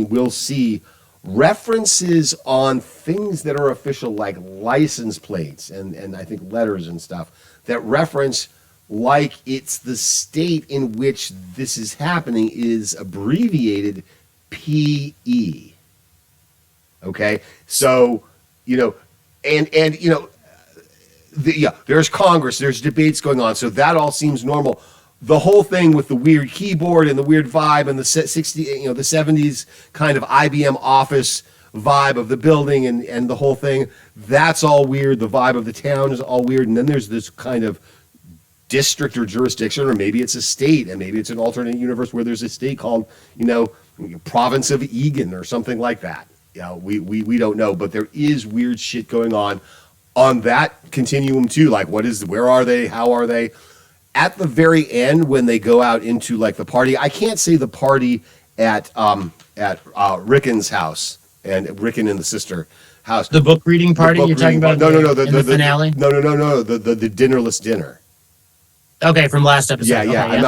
will see references on things that are official, like license plates and I think letters and stuff, that reference like it's the state in which this is happening is abbreviated PE. Okay, so there's Congress, there's debates going on, so that all seems normal. The whole thing with the weird keyboard and the weird vibe and the 70s kind of IBM office vibe of the building and the whole thing, that's all weird. The vibe of the town is all weird. And then there's this kind of district or jurisdiction, or maybe it's a state, and maybe it's an alternate universe where there's a state called, province of Egan or something like that. We don't know, but there is weird shit going on that continuum too. Like, where are they? How are they? At the very end, when they go out into like the party, I can't say the party at Rickon's house and Rickon and the sister house. The book reading party you're talking about? No, the finale. No, the dinnerless dinner. Okay, from last episode. Yeah. Okay,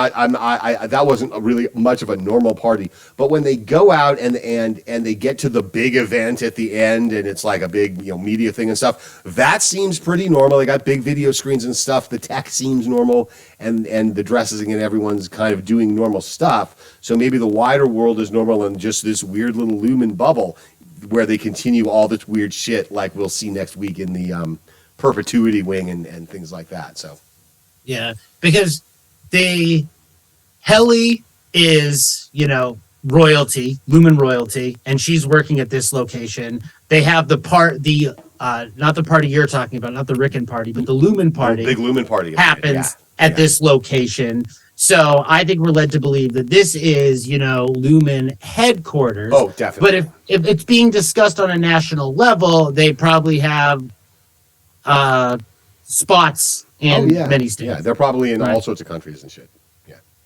that wasn't really much of a normal party. But when they go out and they get to the big event at the end, and it's like a big media thing and stuff, that seems pretty normal. They got big video screens and stuff. The tech seems normal, and the dressing and everyone's kind of doing normal stuff. So maybe the wider world is normal, and just this weird little Lumen bubble where they continue all this weird shit, like we'll see next week in the perpetuity wing and things like that. So. Yeah, because Helly is, royalty, Lumen royalty, and she's working at this location. They have not the party you're talking about, not the Rickon party, but the Lumen party. Big Lumen party happens at this location. So I think we're led to believe that this is, Lumen headquarters. Oh, definitely. But if it's being discussed on a national level, they probably have spots in many states. Yeah, they're probably in all sorts of countries and shit.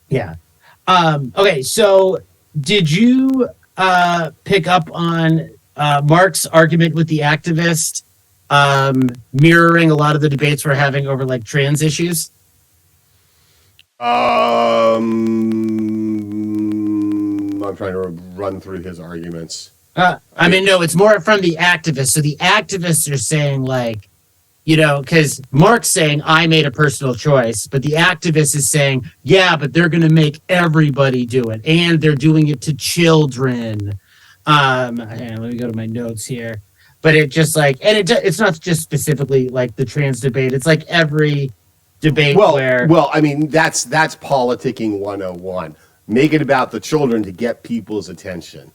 Yeah. Okay, so did you pick up on Mark's argument with the activist mirroring a lot of the debates we're having over like trans issues? I'm trying to run through his arguments. No, it's more from the activists. So the activists are saying like, because Mark's saying I made a personal choice, but the activist is saying, yeah, but they're going to make everybody do it, and they're doing it to children. Let me go to my notes here. But it just like, and it's not just specifically like the trans debate. It's like every debate where. Well, I mean, that's politicking 101. Make it about the children to get people's attention.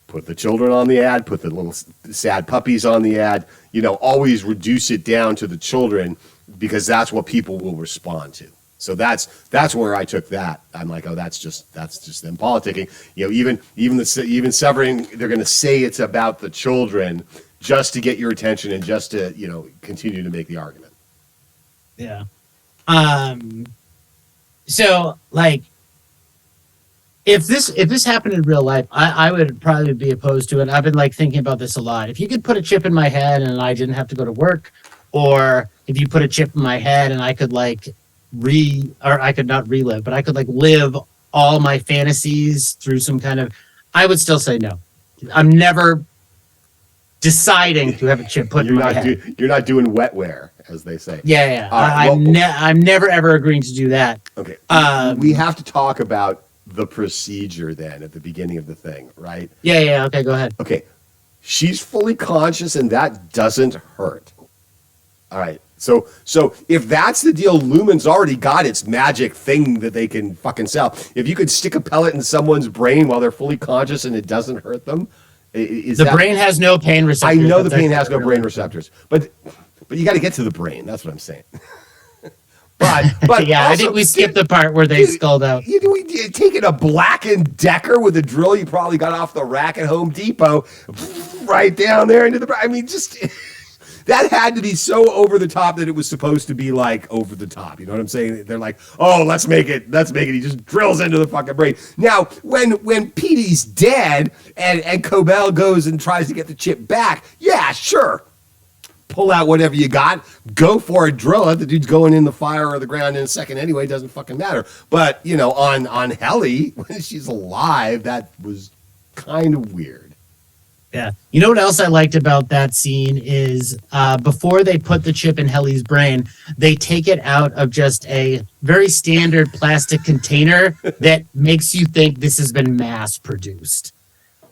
Put the children on the ad, put the little sad puppies on the ad, always reduce it down to the children, because that's what people will respond to. So that's where I took that. I'm like, oh, that's just them politicking. Even severing, they're going to say it's about the children just to get your attention and just to, continue to make the argument. Yeah. So like, if this happened in real life, I would probably be opposed to it. I've been like thinking about this a lot. If you could put a chip in my head and I didn't have to go to work, or if you put a chip in my head and I could like or I could not relive, but I could like live all my fantasies through some kind of, I would still say no. I'm never deciding to have a chip put in my head. You're not doing wetware, as they say. Yeah. Right, I'm never ever agreeing to do that. Okay. We have to talk about the procedure then at the beginning of the thing, right? Yeah. Okay, go ahead. Okay. She's fully conscious and that doesn't hurt. All right. So if that's the deal, Lumon's already got its magic thing that they can fucking sell. If you could stick a pellet in someone's brain while they're fully conscious and it doesn't hurt them, brain has no pain receptors. I know the pain has no brain receptors, but you got to get to the brain. That's what I'm saying. But yeah, also, I think we skipped the part where they skulled out. You taking a Black & Decker with a drill you probably got off the rack at Home Depot, right down there into the brain. I mean, just that had to be so over the top that it was supposed to be like over the top. You know what I'm saying? They're like, oh, let's make it. He just drills into the fucking brain. Now, when Petey's dead and Cobell goes and tries to get the chip back, yeah, sure. Pull out whatever you got, go for it, drill it. The dude's going in the fire or the ground in a second anyway, doesn't fucking matter. But, on Helly, when she's alive, that was kind of weird. Yeah. You know what else I liked about that scene is before they put the chip in Helly's brain, they take it out of just a very standard plastic container that makes you think this has been mass produced.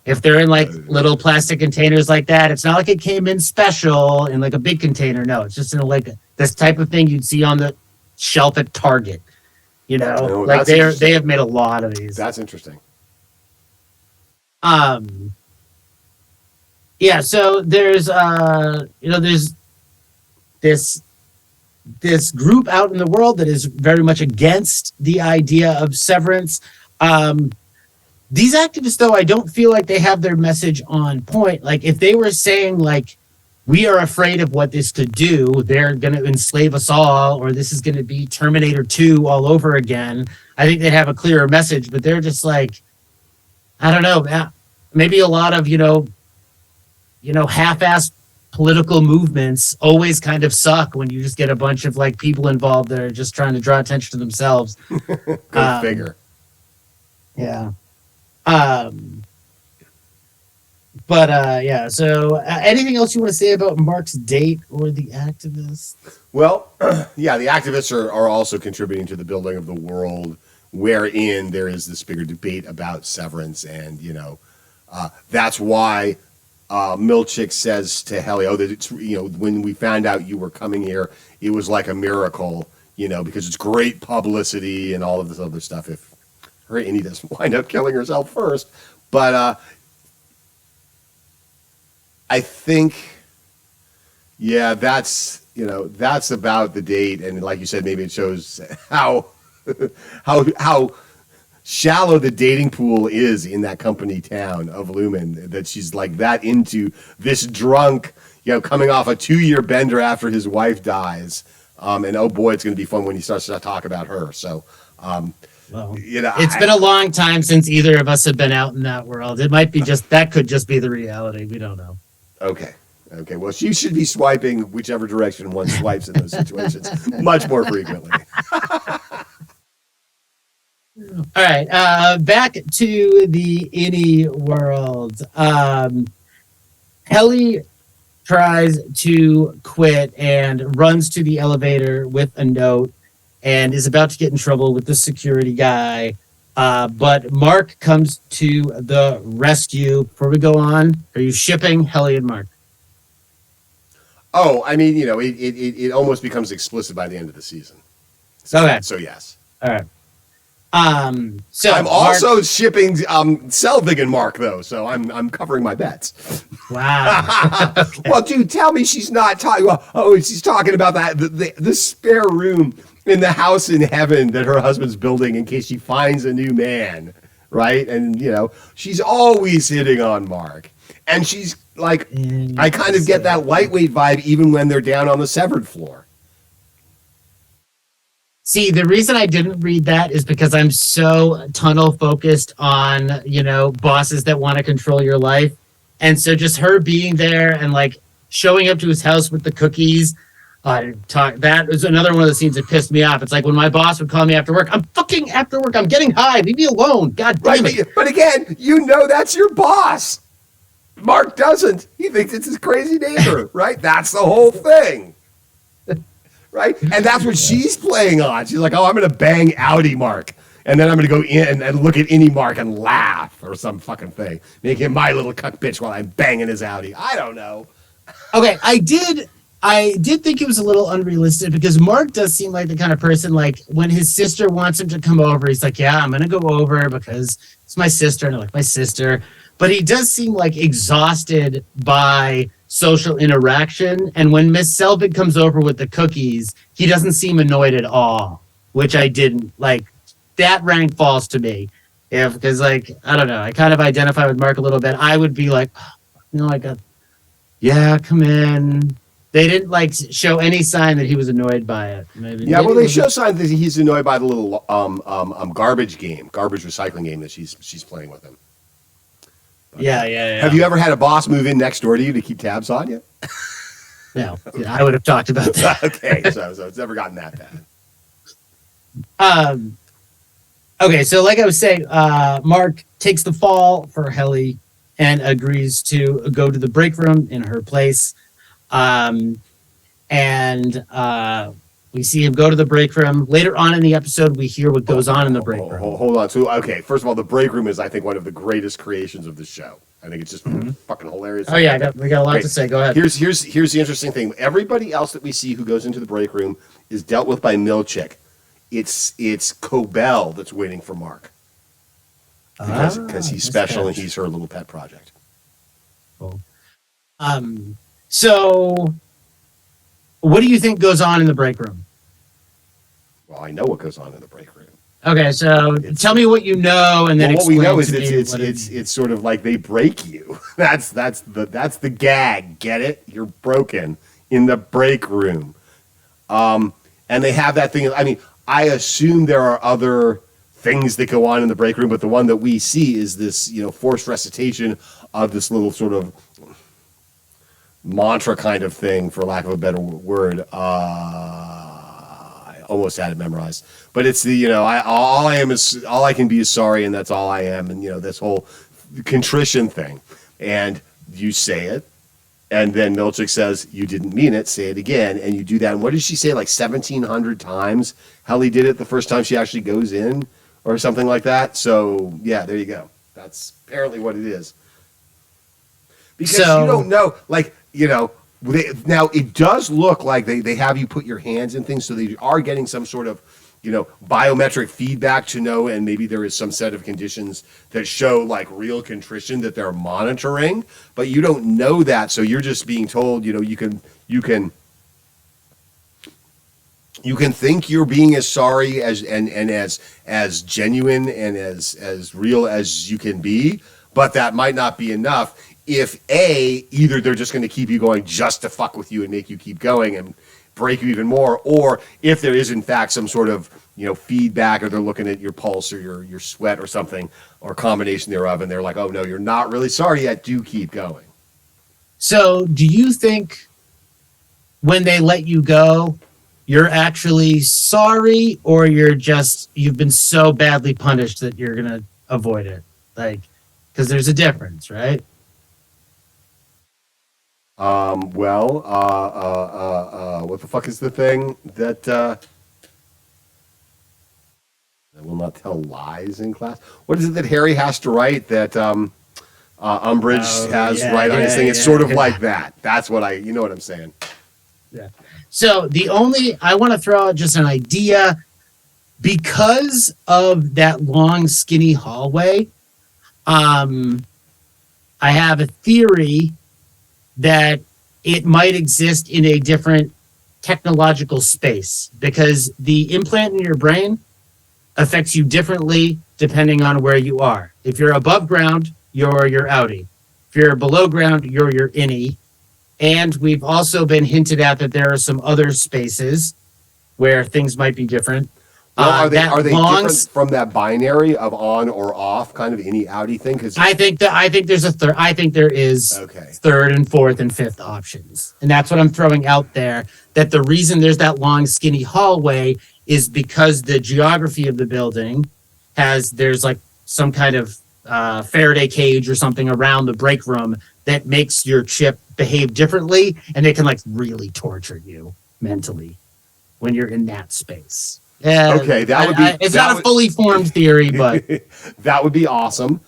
If they're in like little plastic containers like that, it's not like it came in special in like a big container. No, it's just in like this type of thing you'd see on the shelf at Target. Like they have made a lot of these. That's interesting. Yeah. So there's there's this group out in the world that is very much against the idea of severance. These activists, though, I don't feel like they have their message on point. Like, if they were saying, like, we are afraid of what this could do, they're going to enslave us all, or this is going to be Terminator 2 all over again, I think they'd have a clearer message. But they're just like, I don't know, maybe a lot of, half-assed political movements always kind of suck when you just get a bunch of, like, people involved that are just trying to draw attention to themselves. Go figure. Yeah. So anything else you want to say about Mark's date or the activists? Well, yeah, the activists are also contributing to the building of the world wherein there is this bigger debate about severance. And, that's why Milchick says to Helly, that it's, when we found out you were coming here, it was like a miracle, because it's great publicity and all of this other stuff. If her Innie doesn't wind up killing herself first. But I think, yeah, that's about the date. And like you said, maybe it shows how shallow the dating pool is in that company town of Lumon, that she's like that into this drunk, coming off a 2-year bender after his wife dies. And oh boy, it's going to be fun when he starts to talk about her. So, well, it's been a long time since either of us have been out in that world. It might be that could just be the reality. We don't know. Okay. Well, she should be swiping whichever direction one swipes in those situations much more frequently. All right. Back to the Innie world. Helly tries to quit and runs to the elevator with a note and is about to get in trouble with the security guy. But Mark comes to the rescue. Before we go on, are you shipping Helly and Mark? Oh, I mean, it almost becomes explicit by the end of the season. Okay. So yes. All right. So I'm also shipping Selvig and Mark though, so I'm covering my bets. Wow. Okay. Well, dude, tell me she's not talking. She's talking about that the spare room in the house in heaven that her husband's building in case she finds a new man, right? And she's always hitting on Mark, and she's like, I kind of get that lightweight vibe even when they're down on the severed floor. See, the reason I didn't read that is because I'm so tunnel focused on, bosses that want to control your life. And so just her being there and like showing up to his house with the cookies, that was another one of the scenes that pissed me off. It's like when my boss would call me after work, I'm fucking after work. I'm getting high. Leave me alone. God damn it. But again, that's your boss. Mark doesn't. He thinks it's his crazy neighbor, right? That's the whole thing. Right? And that's what she's playing on. She's like, oh, I'm going to bang Audi Mark. And then I'm going to go in and look at Innie Mark and laugh or some fucking thing. Make him my little cuck bitch while I'm banging his Audi. I don't know. Okay, I did think it was a little unrealistic because Mark does seem like the kind of person, like when his sister wants him to come over, he's like, yeah, I'm going to go over because it's my sister and I like my sister. But he does seem like exhausted by social interaction. And when Miss Selvig comes over with the cookies, he doesn't seem annoyed at all, which I didn't like. That rank falls to me. Yeah, because like, I don't know, I kind of identify with Mark a little bit. I would be like, yeah, come in. They didn't like show any sign that he was annoyed by it. Maybe they show signs that he's annoyed by the little garbage recycling game that she's playing with him. But, yeah. Have you ever had a boss move in next door to you to keep tabs on you? No, I would have talked about that. Okay, so it's never gotten that bad. Okay, so like I was saying, Mark takes the fall for Helly and agrees to go to the break room in her place. We see him go to the break room. Later on in the episode, we hear what goes on in the break room. Hold on. So, okay, first of all, the break room is, I think, one of the greatest creations of the show. I think it's just fucking hilarious. Oh, yeah, we got a lot to say. Go ahead. Here's the interesting thing. Everybody else that we see who goes into the break room is dealt with by Milchick. It's Cobell that's waiting for Mark. Because he's special and he's her little pet project. Cool. So, what do you think goes on in the break room? Well, I know what goes on in the break room. Okay, so tell me what you know, and then what we know is it's it's sort of like they break you. That's the gag. Get it? You're broken in the break room, and they have that thing. I mean, I assume there are other things that go on in the break room, but the one that we see is this, forced recitation of this little sort of mantra kind of thing, for lack of a better word. I almost had it memorized, but it's the, all I can be is sorry, and that's all I am, and this whole contrition thing, and you say it, and then Milchick says you didn't mean it, say it again, and you do that. And what did she say, like 1,700 times? Helly did it the first time she actually goes in, or something like that. So yeah, there you go. That's apparently what it is. Because you don't know, now it does look like they have you put your hands in things, so they are getting some sort of, biometric feedback to know, and maybe there is some set of conditions that show like real contrition that they're monitoring, but you don't know that, so you're just being told, you can think you're being as sorry as as genuine and as real as you can be, but that might not be enough. If either they're just going to keep you going just to fuck with you and make you keep going and break you even more, or if there is in fact some sort of feedback, or they're looking at your pulse or your sweat or something, or a combination thereof, and they're like, oh no, you're not really sorry yet, do keep going. So do you think when they let you go, you're actually sorry, or you've been so badly punished that you're going to avoid it? Like, because there's a difference, right? What the fuck is the thing that I will not tell lies in class? What is it that Harry has to write that Umbridge has right on his thing? It's sort of like that. That's what you know what I'm saying. Yeah. So I want to throw out just an idea, because of that long, skinny hallway. I have a theory that it might exist in a different technological space, because the implant in your brain affects you differently depending on where you are. If you're above ground, you're your outie. If you're below ground, you're your innie. And we've also been hinted at that there are some other spaces where things might be different. Well, are they That different from that binary of on or off kind of any outie thing? Because I think there's a third. I think there is okay, third and fourth and fifth options, and that's what I'm throwing out there. That the reason there's that long, skinny hallway is because the geography of the building there's like some kind of Faraday cage or something around the break room that makes your chip behave differently, and it can like really torture you mentally when you're in that space. okay, that would be. It's not a fully formed theory, but that would be awesome.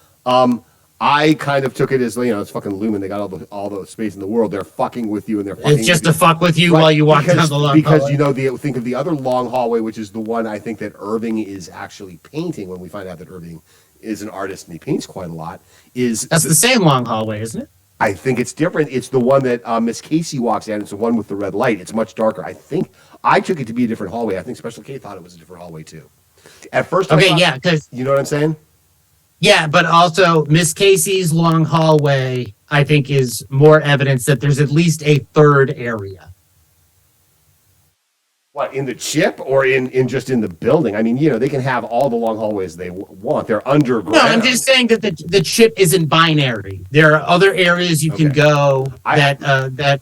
I kind of took it as it's fucking Lumen. They got all the space in the world. They're fucking with you, and they're fucking. it's just with to fuck with you while you walk down the long because hallway. think of the other long hallway, which is the one I think that Irving is actually painting. When we find out that Irving is an artist and he paints quite a lot, That's the same long hallway, isn't it? I think it's different. It's the one that Miss Casey walks down. It's the one with the red light. It's much darker. I think I took it to be a different hallway. I think Special K thought it was a different hallway too. At first, Okay, yeah, because you know what I'm saying. yeah, but also Miss Casey's long hallway, I think, is more evidence that there's at least a third area. What, in the chip or in just in the building? I mean, they can have all the long hallways they want. They're underground. No, I'm just saying that the chip isn't binary. There are other areas you can go that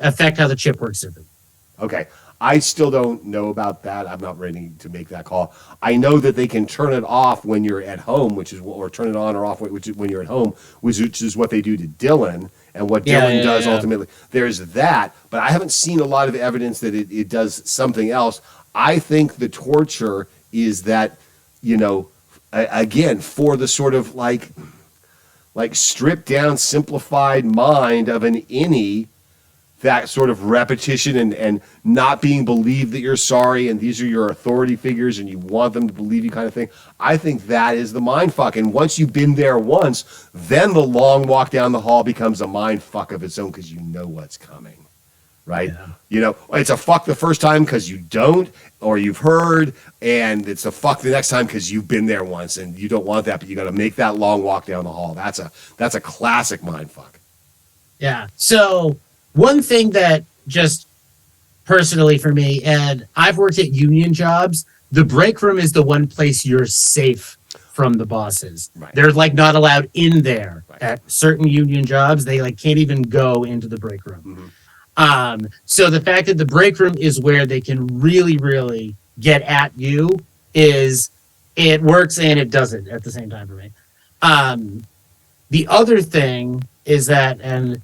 affect how the chip works. Okay. I still don't know about that. I'm not ready to make that call. I know that they can turn it off when you're at home, or turn it on or off which is when you're at home, which is what they do to Dylan and what Dylan does ultimately. There's that, but I haven't seen a lot of evidence that it does something else. I think the torture is that, again, for the sort of like stripped down, simplified mind of an innie, that sort of repetition and not being believed that you're sorry and these are your authority figures and you want them to believe you kind of thing. I think that is the mind fuck. And once you've been there once, then the long walk down the hall becomes a mind fuck of its own because you know what's coming, right? Yeah. It's a fuck the first time because you don't or you've heard, and it's a fuck the next time because you've been there once and you don't want that, but you got to make that long walk down the hall. That's a classic mind fuck. Yeah. So one thing that just personally for me, and I've worked at union jobs, the break room is the one place you're safe from the bosses. Right. They're like not allowed in there Right. at certain union jobs. They like can't even go into the break room. Mm-hmm. So the fact that the break room is where they can really, really get at you it works and it doesn't at the same time for me. The other thing is that, and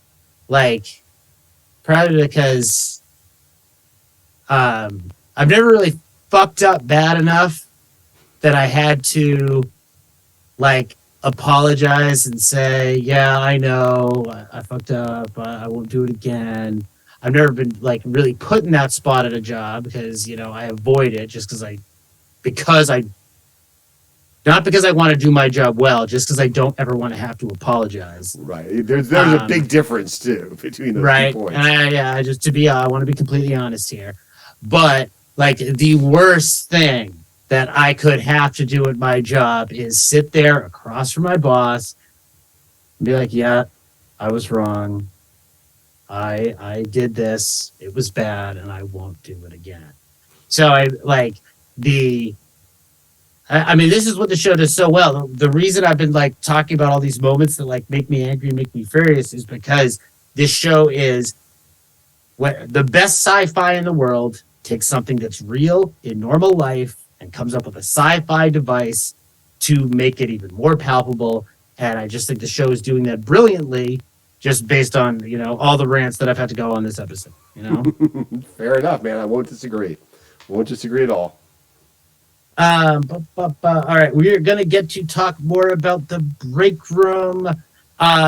like, probably because I've never really fucked up bad enough that I had to like apologize and say, yeah, I know I fucked up. I won't do it again. I've never been like really put in that spot at a job because, I avoid it just not because I want to do my job well, just because I don't ever want to have to apologize. Right. There's a big difference too between those right. 2 points. And I want to be completely honest here, but like the worst thing that I could have to do at my job is sit there across from my boss and be like, yeah, I was wrong. I did this. It was bad, and I won't do it again. So I mean, this is what the show does so well. The reason I've been like talking about all these moments that like make me angry and make me furious is because this show is the best sci-fi in the world takes something that's real in normal life and comes up with a sci-fi device to make it even more palpable. And I just think the show is doing that brilliantly, just based on, all the rants that I've had to go on this episode, Fair enough, man. I won't disagree. Won't disagree at all. All right, we're gonna get to talk more about the break room.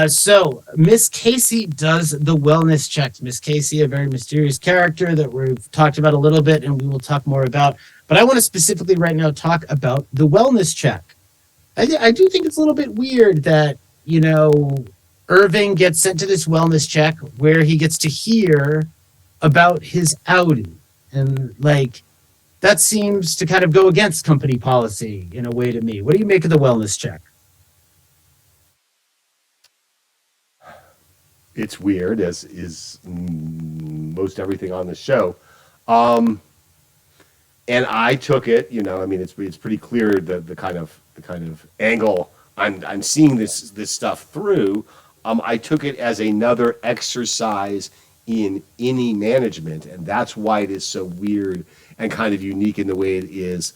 So Miss Casey does the wellness checks. Miss Casey, a very mysterious character that we've talked about a little bit, and we will talk more about. But I want to specifically right now talk about the wellness check. I do think it's a little bit weird that Irving gets sent to this wellness check where he gets to hear about his Audi, and like. That seems to kind of go against company policy in a way to me. What do you make of the wellness check? It's weird, as is most everything on the show. And I took it, you know, I mean, it's pretty clear the kind of angle I'm seeing this stuff through. I took it as another exercise in innie management, and that's why it is so weird and kind of unique in the way it is.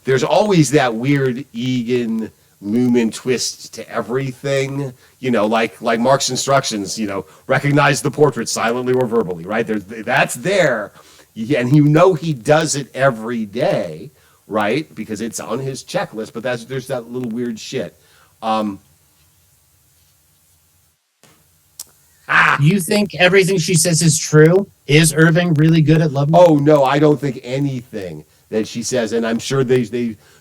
There's always that weird Egan Lumen twist to everything, you know, like Mark's instructions, you know, recognize the portrait silently or verbally, right? That's there, and you know he does it every day, right? Because it's on his checklist. But there's that little weird shit. You think everything she says is true? Is Irving really good at love? Oh no, I don't think anything that she says, and I'm sure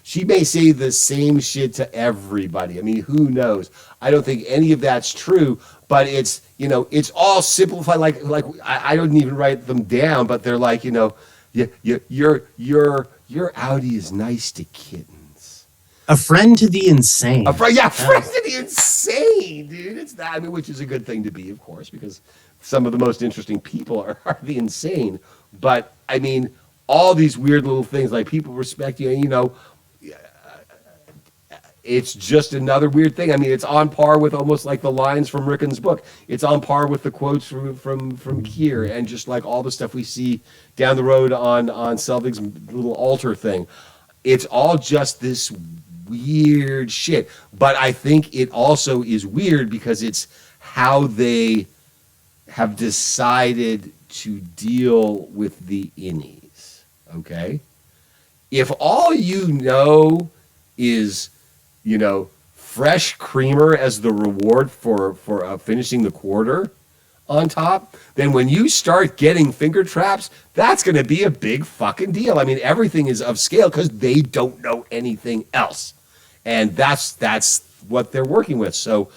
she may say the same shit to everybody. I mean, who knows? I don't think any of that's true, but it's, you know, it's all simplified. Like I don't even write them down, but they're like, you know, your Audi is nice to kittens. A friend to the insane. Friend to the insane, dude. It's that. I mean, which is a good thing to be, of course, because some of the most interesting people are the insane. But I mean, all these weird little things, like people respect you, and you know, it's just another weird thing. I mean, it's on par with almost like the lines from Rickon's book. It's on par with the quotes from Keir, and just like all the stuff we see down the road on Selvig's little altar thing. It's all just this weird shit. But I think it also is weird because it's how they have decided to deal with the innies. Okay? If all you know is, you know, fresh creamer as the reward for finishing the quarter on top, then when you start getting finger traps, that's going to be a big fucking deal. I mean, everything is of scale because they don't know anything else. And that's what they're working with. So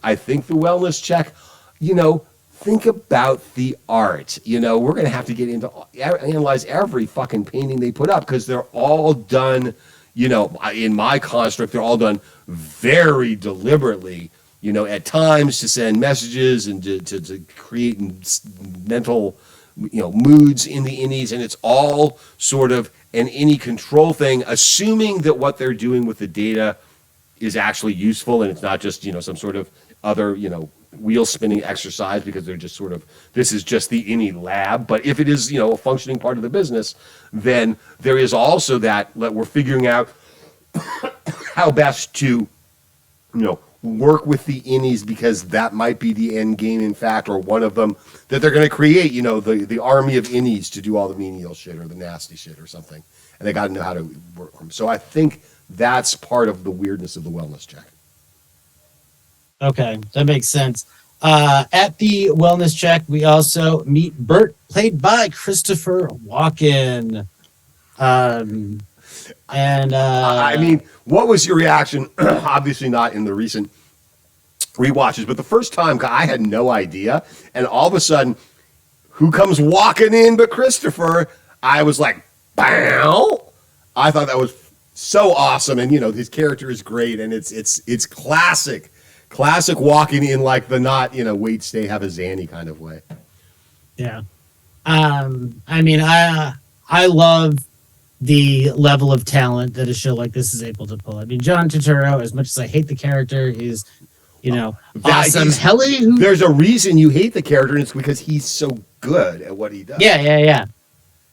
I think the wellness check, you know, think about the art. You know, we're going to have to get into analyze every fucking painting they put up because they're all done, you know, in my construct, they're all done very deliberately, you know, at times to send messages and to create mental, you know, moods in the innies. And it's all sort of an innie control thing, assuming that what they're doing with the data is actually useful and it's not just, you know, some sort of other, you know, wheel spinning exercise because they're just sort of, this is just the innie lab. But if it is, you know, a functioning part of the business, then there is also that we're figuring out how best to, you know, work with the innies, because that might be the end game, in fact, or one of them that they're going to create, you know, the army of innies to do all the menial shit or the nasty shit or something. And they got to know how to work them. So I think that's part of the weirdness of the wellness check. Okay, that makes sense. At the wellness check, we also meet Bert, played by Christopher Walken. I mean, what was your reaction? Obviously not in the recent rewatches, but the first time I had no idea, and all of a sudden, who comes walking in but Christopher? I was like, bow! I thought that was so awesome, and you know his character is great, and it's classic walking in like the not, you know, wait, stay, have a Zanny kind of way. Yeah, I mean, I love the level of talent that a show like this is able to pull. I mean, John Turturro, as much as I hate the character, he's, you know, awesome. Helly, there's a reason you hate the character, and it's because he's so good at what he does. Yeah.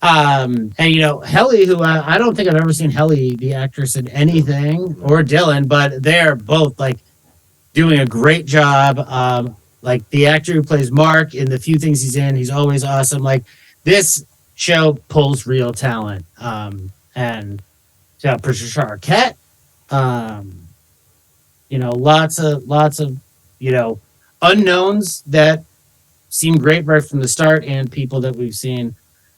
And you know, Helly, who I don't think I've ever seen Helly, the actress, in anything, or Dylan, but they're both like doing a great job. Like the actor who plays Mark in the few things he's in, he's always awesome. Like this show pulls real talent. And Patricia Arquette, you know, lots of, you know, unknowns that seem great right from the start, and people that we've seen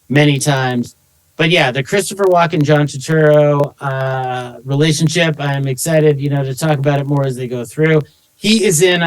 many times. But yeah, the Christopher Walken, John Turturro relationship, I'm excited, you know, to talk about it more as they go through. He's in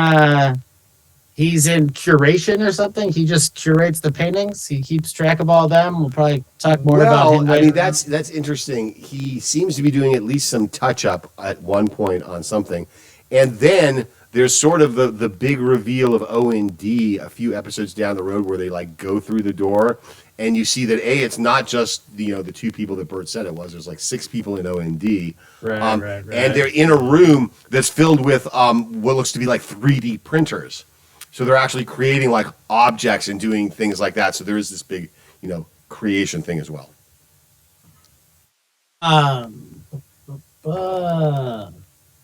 curation or something. He just curates the paintings. He keeps track of all of them. We'll probably talk more about him later. I mean, that's interesting. He seems to be doing at least some touch up at one point on something. And then there's sort of the big reveal of O&D a few episodes down the road where they like go through the door and you see that it's not just the two people that Bert said it was. There's like 6 people in O&D, Right. and they're in a room that's filled with what looks to be like 3D printers. So they're actually creating like objects and doing things like that. So there is this big creation thing as well.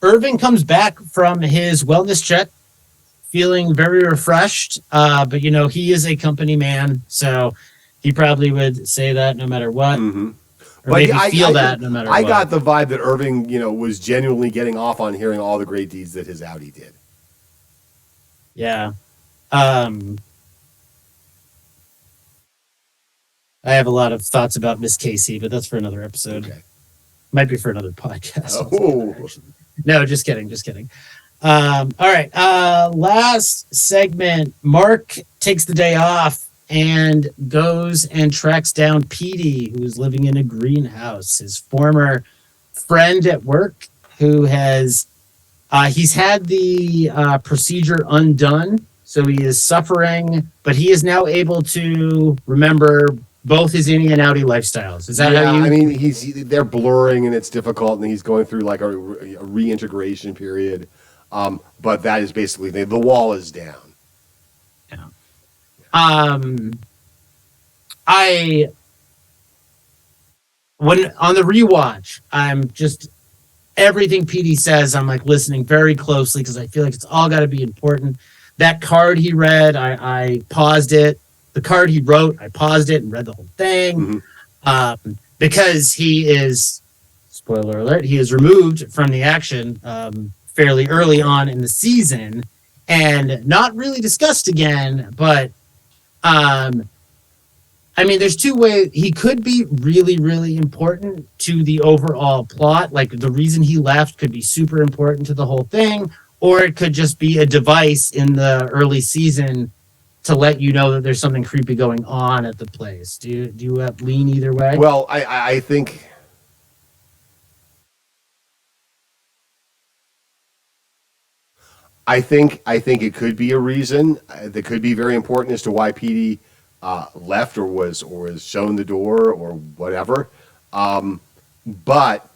Irving comes back from his wellness check feeling very refreshed, but he is a company man, so he probably would say that no matter what. Mm-hmm. Or maybe feel that no matter what. I got the vibe that Irving, was genuinely getting off on hearing all the great deeds that his Audi did. Yeah. I have a lot of thoughts about Miss Casey, but that's for another episode. Okay. Might be for another podcast. Oh. No, just kidding. All right. Last segment. Mark takes the day off and goes and tracks down Petey, who's living in a greenhouse, his former friend at work, who has he's had the procedure undone, so he is suffering, but he is now able to remember both his innie and outie lifestyles. Is that how you? I mean, they're blurring and it's difficult, and he's going through like a reintegration period. But that is basically the wall is down. Yeah. When on the rewatch, I'm just everything Petey says, I'm like listening very closely because I feel like it's all got to be important. That card he read, I paused it. The card he wrote, I paused it and read the whole thing. Mm-hmm. Because he is, spoiler alert, he is removed from the action fairly early on in the season and not really discussed again. But there's 2 ways. He could be really, really important to the overall plot. Like the reason he left could be super important to the whole thing, or it could just be a device in the early season to let you know that there's something creepy going on at the place. Do you lean either way? Well, I think it could be a reason that could be very important as to why Petey left or was shown the door or whatever. But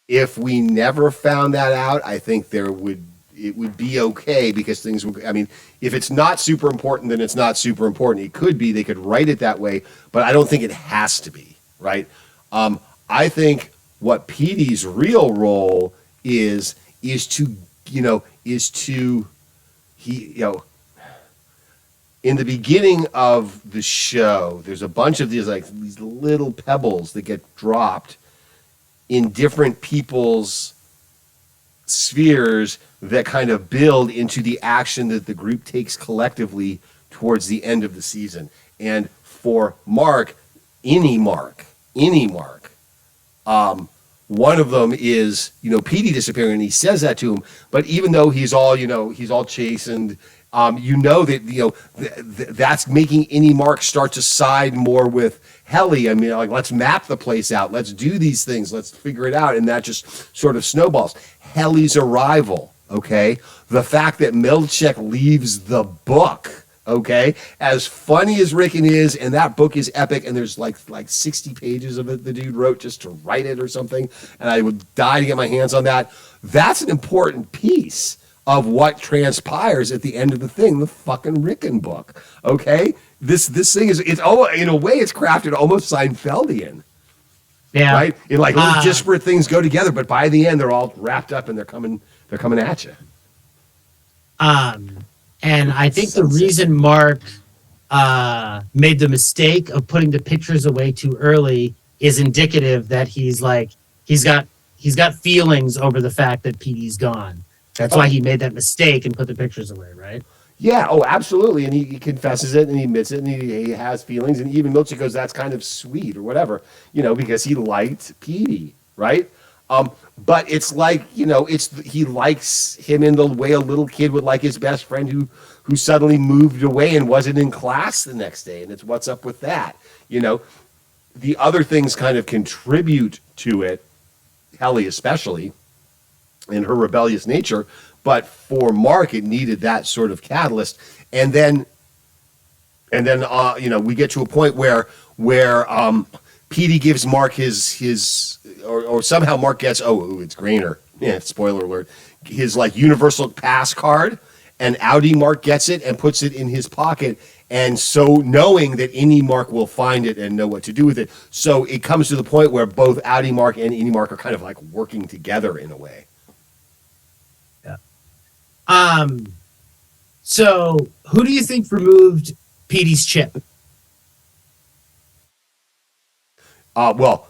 if we never found that out, I think it would be okay because things would, if it's not super important, then it's not super important. It could be, they could write it that way, but I don't think it has to be, right? I think what Petey's real role is to in the beginning of the show, there's a bunch of these little pebbles that get dropped in different people's spheres that kind of build into the action that the group takes collectively towards the end of the season. And for Mark, innie Mark, one of them is, Petey disappearing, and he says that to him. But even though he's all chastened, that's making innie Mark start to side more with Helly. Let's map the place out. Let's do these things. Let's figure it out. And that just sort of snowballs. Helly's arrival, okay? The fact that Milchek leaves the book, okay? As funny as Rickon is, and that book is epic, and there's like 60 pages of it the dude wrote just to write it or something, and I would die to get my hands on that. That's an important piece of what transpires at the end of the thing, the fucking Rickon book, okay? This thing is, in a way, it's crafted almost Seinfeldian. Yeah. Right? Little disparate things go together, but by the end, they're all wrapped up and they're coming at you. And I think the reason Mark made the mistake of putting the pictures away too early is indicative that he's got feelings over the fact that Petey's gone. That's why he made that mistake and put the pictures away, right? Yeah, absolutely. And he confesses it and he admits it and he has feelings. And even Milchek goes, that's kind of sweet or whatever, because he liked Petey, right? But it's he likes him in the way a little kid would like his best friend who suddenly moved away and wasn't in class the next day. And it's what's up with that, The other things kind of contribute to it, Helly especially, and her rebellious nature. But for Mark, it needed that sort of catalyst. And then we get to a point where Petey gives Mark his or somehow Mark gets, it's Grainer. Yeah, spoiler alert. His like universal pass card, and Audi Mark gets it and puts it in his pocket. And so knowing that Innie Mark will find it and know what to do with it. So it comes to the point where both Audi Mark and Innie Mark are kind of like working together in a way. Yeah. So who do you think removed Petey's chip? Cobell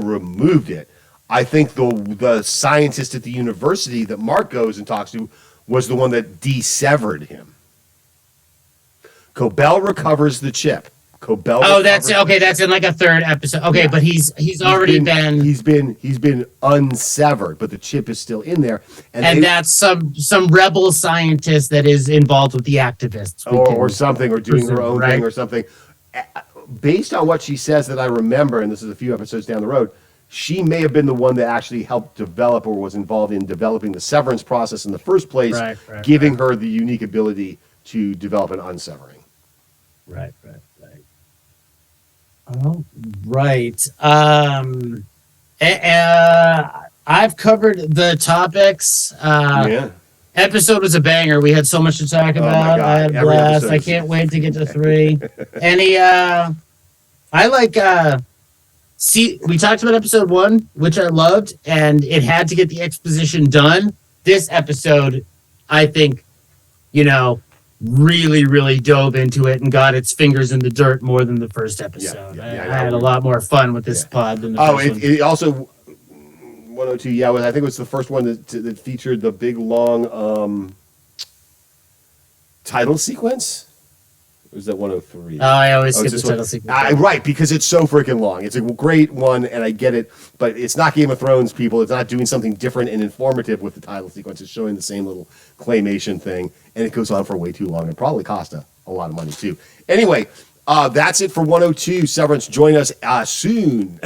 removed it. I think the scientist at the university that Mark goes and talks to was the one that de-severed him. Cobell recovers the chip. That's okay. That's in like a third episode. Okay, yeah. But he's already been unsevered, but the chip is still in there. And that's some rebel scientist that is involved with the activists, or something, or doing her own thing, or something. Based on what she says that I remember, and this is a few episodes down the road, she may have been the one that actually helped develop or was involved in developing the severance process in the first place, giving her the unique ability to develop an unsevering. Right. Oh, right. I've covered the topics. Episode was a banger. We had so much to talk about. I had a blast. I can't wait to get to 3. We talked about episode 1, which I loved, and it had to get the exposition done. This episode, I think, really, really dove into it and got its fingers in the dirt more than the first episode. I had a lot more fun with this pod than the first one. It also 102. I think it was the first one that featured the big long title sequence. Or was that 103? I always skip the title sequence. Right, because it's so freaking long. It's a great one, and I get it, but it's not Game of Thrones, people. It's not doing something different and informative with the title sequence. It's showing the same little claymation thing, and it goes on for way too long. It probably cost a lot of money, too. Anyway, that's it for 102. Severance, join us soon.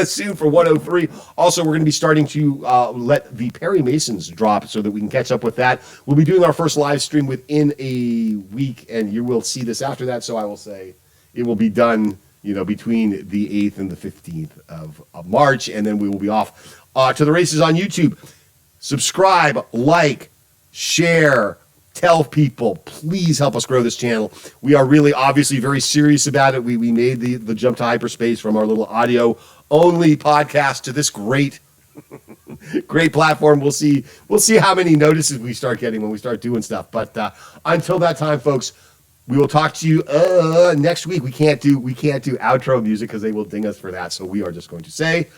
Soon for 103. Also, we're going to be starting to let the Perry Masons drop so that we can catch up with that. We'll be doing our first live stream within a week, and you will see this after that. So I will say it will be done, between the 8th and the 15th of March, and then we will be off to the races on YouTube. Subscribe, like, share, tell people, please help us grow this channel. We are really obviously very serious about it. We made the jump to hyperspace from our little audio only podcast to this great platform. We'll see how many notices we start getting when we start doing stuff. But until that time, folks, we will talk to you next week. We can't do outro music because they will ding us for that. So we are just going to say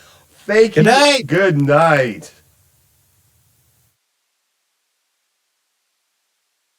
thank you. Good night. Good night.